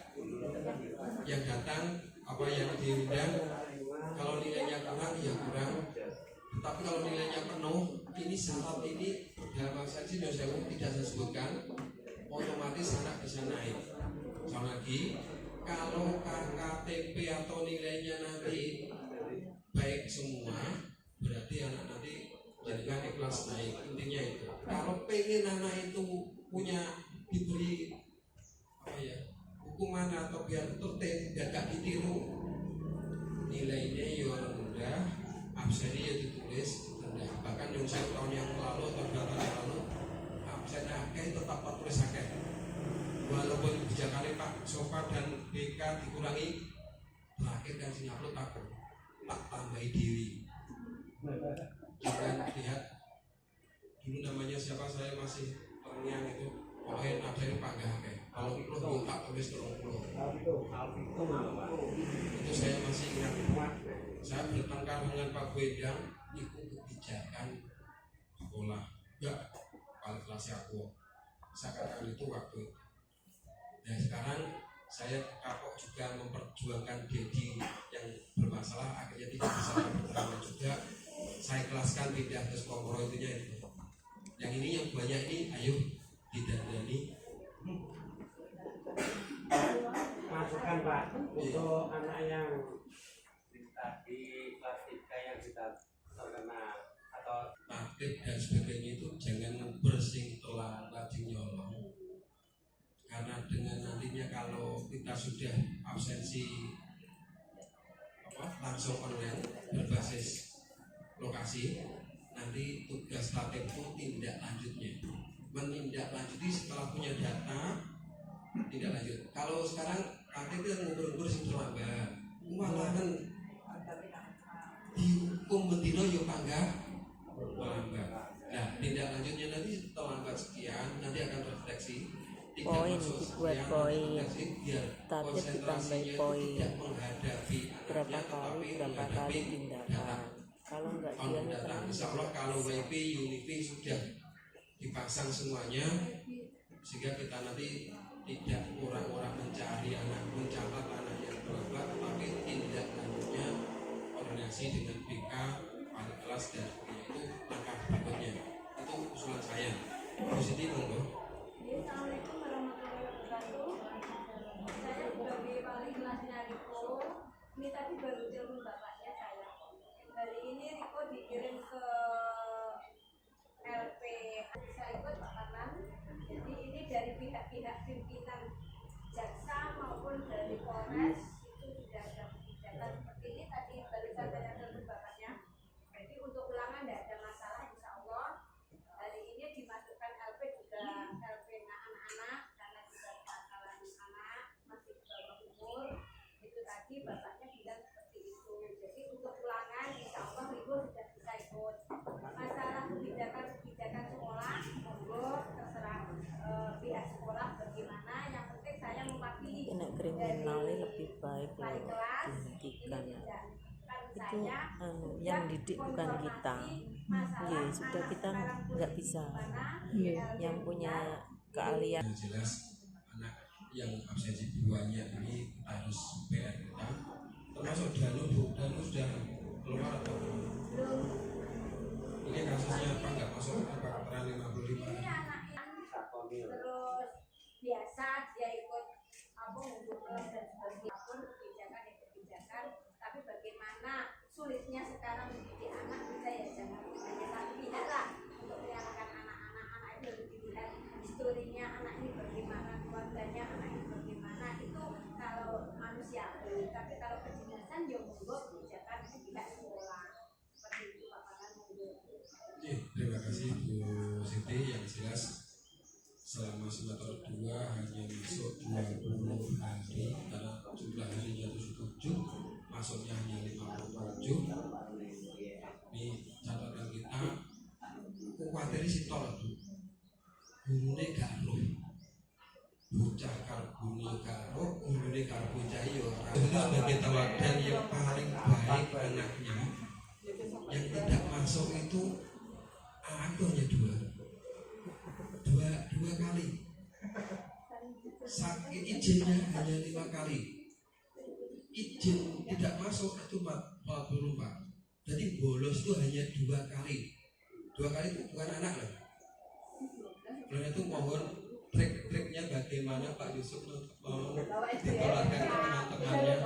yang datang apa yang diundang. Kalau nilainya kurang ya kurang, tetapi kalau nilainya penuh, ini syarat ini dalam saksi saya tidak saya sebutkan, otomatis anak bisa naik. Soal lagi, kalau KKTP atau nilainya nanti baik semua, berarti anak nanti jadikan kelas naik. Intinya itu. Kalau pengen anak itu punya diberi hukuman atau biar tertib, biar gak ditiru, nilainya yang rendah, absennya ya ditulis rendah. Bahkan yang 1 tahun yang lalu atau 2 tahun yang lalu, absen akeh tetap tulis akeh. Walaupun kebijakan Pak Sofa dan BK dikurangi, terakhir kan Singapura tak tambahi diri. Jangan lihat dulu namanya siapa, saya masih terngiang itu pokoknya ada yang panggah kalau perlu tak tulis 30 itu saya masih ingat. Saya bertengkar dengan Pak Boedang itu kebijakan sekolah enggak paling kelas aku saya katakan itu waktu itu. Dan sekarang saya kapok juga memperjuangkan Dedi yang bermasalah akhirnya tidak bisa berketerangan juga. Saya kelaskan pindah ke Skokoro itunya itu. Yang ini yang banyak ini ayo didandani. Masukan Pak untuk anak yang di kelas 3 yang kita terkena atau aktif dan sebagainya itu jangan bersih telat nyolong. Karena dengan nantinya kalau kita sudah absensi langsung online berbasis lokasi, nanti tugas tatip itu tindak lanjutnya menindaklanjuti setelah punya data tindak lanjut. Kalau sekarang tatip itu ngukur-ngukur sing terlambat malahan dihukum bendino yo panggah terlambat. Nah tindak lanjutnya nanti terlambat sekian nanti akan refleksi poin dibuat poin, target ditambah poin, tidak menghadapi berapa kali tindakan. Kalau enggak dia datang. Insya Allah kalau WP Unifi sudah dipasang semuanya sehingga kita nanti tidak orang-orang mencari anak, mencatat anak yang terlambat, tapi tindak lanjutnya koordinasi dengan BK, wali kelas dan itu langkah berikutnya. Itu usulan saya. Positif monggo. Assalamualaikum warahmatullahi wabarakatuh. Saya sebagai wali kelasnya Riko. Ini tadi baru telepon bapaknya saya. Hari ini Riko dikirim ke LP. Saya ikut Pak Kanan. Jadi ini dari pihak-pihak pimpinan jaksa maupun dari Polres itu sudah ada kebijakan seperti ini. Tadi barusan saya telepon bapaknya. Jadi untuk ulangan tidak ada masalah, insya Allah. Hari ini dimasukkan LP juga LP anak-anak karena juga kesalahan anak masih di bawah umur. Itu tadi bapaknya bilang seperti itu. Jadi untuk ulangan insya Allah Ibu sudah bisa ikut. Masalah kebijakan sekolah monggo terserah pihak sekolah bagaimana. Yang penting saya mewakili kena kriminalnya lebih baik wali loh kelas dihentikan. ini tidak. Itu yang didik bukan kita. Ya sudah kita nggak bisa. Yang punya keahlian. Yang jelas anak yang absensi banyak ini kita harus PR kita termasuk Danu sudah keluar atau belum? Ini kasusnya apa nggak masuk keterangan 55? Ini anak yang terus biasa dia ikut untuk dan sebagainya pun kebijakan, tapi bagaimana sulitnya sekarang mendidik anak kita ya jangan hanya satu pihak lah untuk menyalahkan anak-anak itu harus dilihat historinya anak ini bagaimana, keluarganya anak ini bagaimana, itu kalau manusiawi. Tapi kalau kedinasan ya monggo kebijakan pihak sekolah seperti itu Pak Panan monggo. Terima kasih Bu Siti. Yang jelas selama semester 2 hanya masuk 20 hari karena jumlah harinya 77, masuknya hanya 57. Ini catatan kita khawatir si tol gurune garo bocah karbone garo gurune karo bocah yo itu sebagai teladan yang paling baik anaknya yang tidak masuk itu hanya dua kali sakit izinnya hanya 5 kali izin tidak masuk itu 44 jadi bolos itu hanya 2 kali itu bukan anak loh. Karena itu mohon trik-triknya bagaimana Pak Yusuf mau ditularkan ke teman-temannya.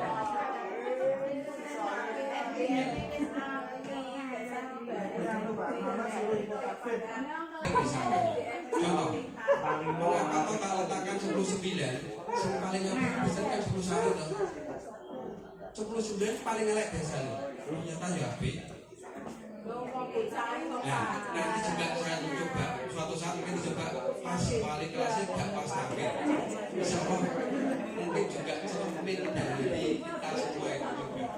Misalkan contoh mengapa tak letakkan 10-9 yang paling apik biasanya kan 10-1 10-9 paling elek biasanya ternyata ya apik. Nah nanti juga saya mencoba suatu saat mungkin coba pas wali kelasnya gak pas tapi insya Allah mungkin juga cermin dari kita semua itu juga.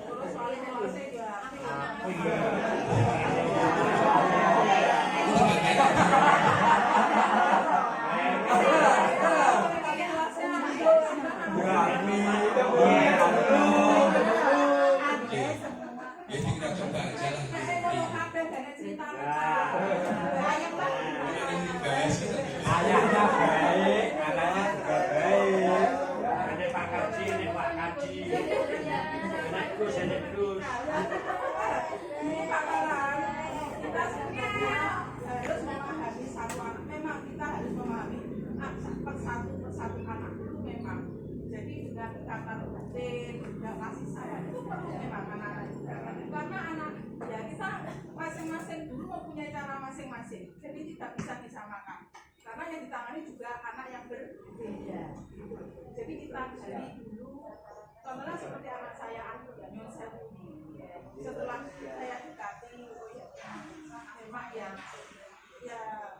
persatu anak itu memang jadi dengan ikatan batin, juga kasih sayang itu perlu memang anak-anak juga karena anak ya kita masing-masing dulu mempunyai cara masing-masing jadi tidak bisa disamakan karena yang ditangani juga anak yang berbeda jadi kita dari dulu contohnya seperti anak saya ya Nyon Sewu setelah saya dekati memang ya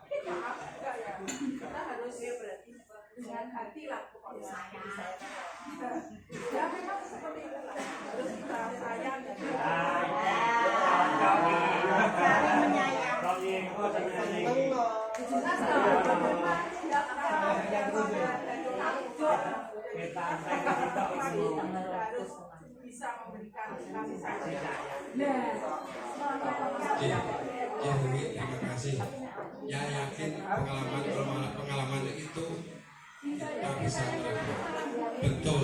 kita juga ya kita harus dengan hati lah pokoknya saya ya memang seperti itu lah harus kita sayang dan saling menyayang jelas harus bisa memberikan kasih sayang. Ya, terima kasih. Ya yakin pengalaman itu kita bisa terapkan. Betul.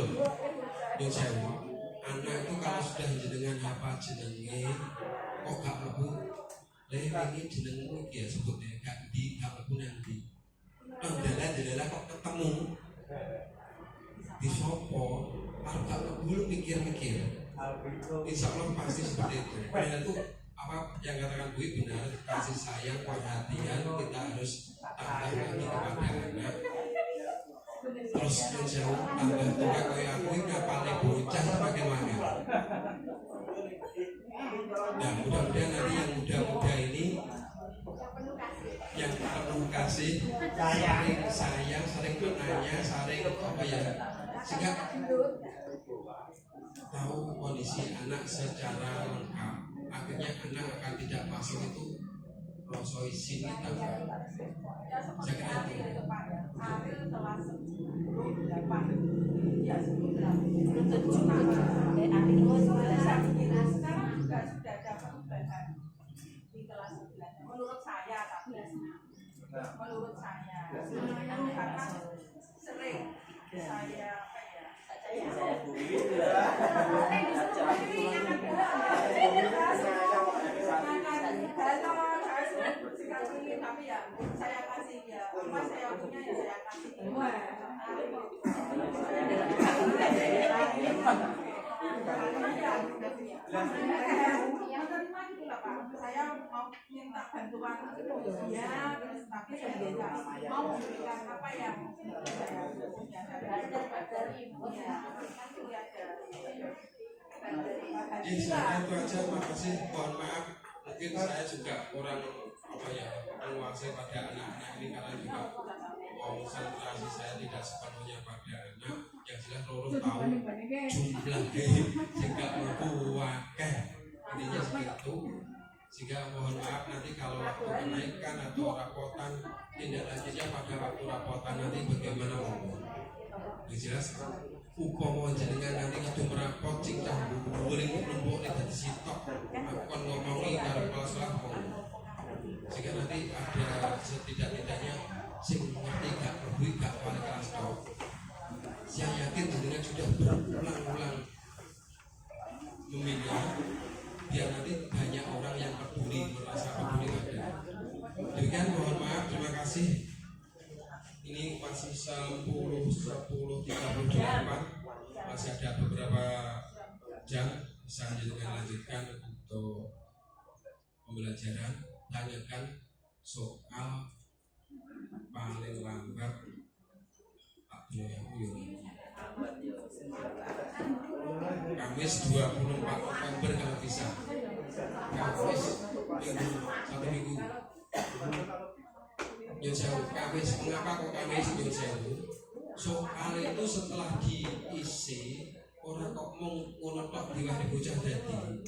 Sewu. Anak itu kalau sudah jenengan apa jenenge, kok gak lebu? Ini jenengmu ya sebutnya gak lebu nanti. Dalah kok ketemu di sopo, kalau gak lebu mikir-mikir. Insya Allah pasti seperti itu. Karena itu apa yang katakan Bu benar, kasih sayang, perhatian kita harus tambah lagi kepada anak. Terus jauh tambah tua kayak aku ini paling bocah semakin makan. Nah mudah-mudahan nanti yang muda-muda ini yang penuh kasih, saling sayang, saling menanya, saling apa ya, sehingga tahu kondisi anak secara lengkap. Akhirnya anak akan tidak masuk itu rasa isin kita. Saya kira itu. Sekarang juga sudah ada perubahan di kelas 9 menurut saya karena sering saya tapi ya saya kasih ya apa saya punya ya saya kasih saya mau minta bantuan ya tapi saya tidak mau memberikan apa yang saya punya dari ibu ya Saya itu aja, makasih. Mohon maaf, mungkin saya juga kurang apa ya menguasai pada anak-anak ini karena juga konsentrasi saya tidak sepenuhnya pada anak. Yang jelas loro tahu jumlahnya sehingga membuahkan intinya segitu. Sehingga mohon maaf nanti kalau waktu kenaikan atau rapotan tindak lanjutnya pada waktu rapotan nanti bagaimana ngomong. Yang jelas upama jenengan nanti kudu merapot sing cah buring numpuk nek dadi sitok aku kon ngomongi karo kepala sekolah sehingga nanti ada setidak-tidaknya sing ngerti gak peduli gak wali kelas tok. Saya yakin jenengan sudah berulang-ulang meminta biar nanti banyak orang yang peduli, merasa peduli ada. Demikian mohon maaf, terima kasih. Ini masih 10:38, masih ada beberapa jam bisa dengan lanjutkan untuk pembelajaran. Tanyakan soal paling lambat Pak Kamis 24 Oktober kalau bisa. Kamis minggu 1 minggu. Jauh Kamis, mengapa kok Kamis jauh? Soal itu setelah diisi orang kok mau ngonotok diwari bocah dadi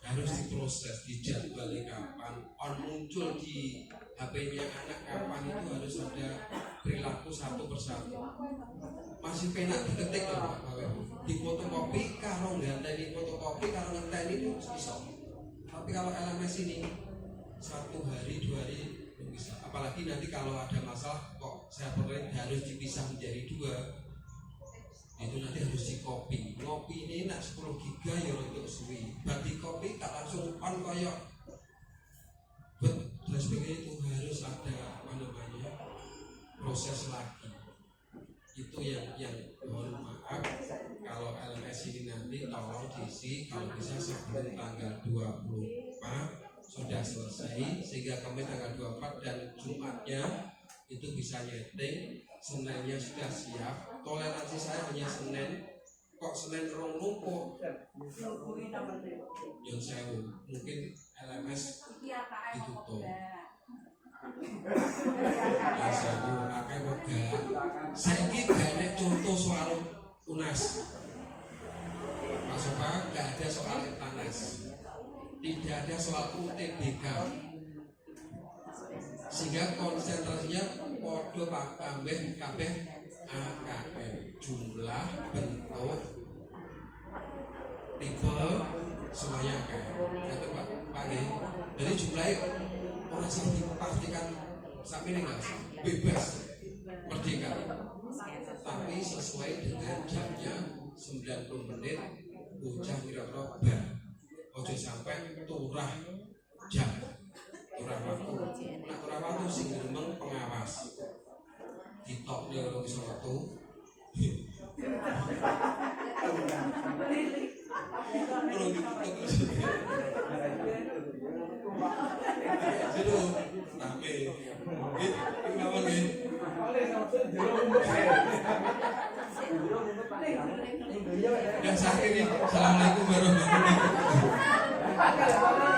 harus diproses, dijadwali kapan, on muncul di HP-nya anak kapan itu harus ada perilaku satu persatu. Masih penak diketik loh Pak, di fotokopi kalau nganteni fotokopi kalau nganteni itu bisa. Tapi kalau LMS ini 1 hari 2 hari bisa. Apalagi nanti kalau ada masalah kok saya perlu harus dipisah menjadi 2 itu nanti harus di copy. Ngopi ini nak 10 giga ya untuk suwi. Bagi copy tak langsung on koyok dan sebagainya itu harus ada apa namanya proses lagi. Itu yang mohon maaf kalau LMS ini nanti tolong diisi kalau bisa sebelum tanggal 24 sudah selesai, sehingga kami tanggal 24 dan Jumatnya itu bisa nyeting, Seninnya sudah siap. Toleransi saya hanya Senin, kok Senin rong lumpuh yang sewu, mungkin LMS ditutup. Saya pakai wega. Saya gak contoh soal UNAS. Masuk gak ada soal TANAS, tidak ada soal UTBK, sehingga konsentrasinya podo kabeh AKM, jumlah, bentuk, tipe, semuanya kayak. Kata Pak G. Jadi jumlahnya orang sih dipastikan sampai ini nggak bebas, merdeka, tapi sesuai dengan jamnya 90 menit. Bocah kira-kira bar, ojo sampai turah jam, turah waktu. Nah turah waktu sing memang pengawas ditok dia orang bisa waktu. Jadi rame, kawan nih. Dan saat ini, assalamualaikum warahmatullahi wabarakatuh.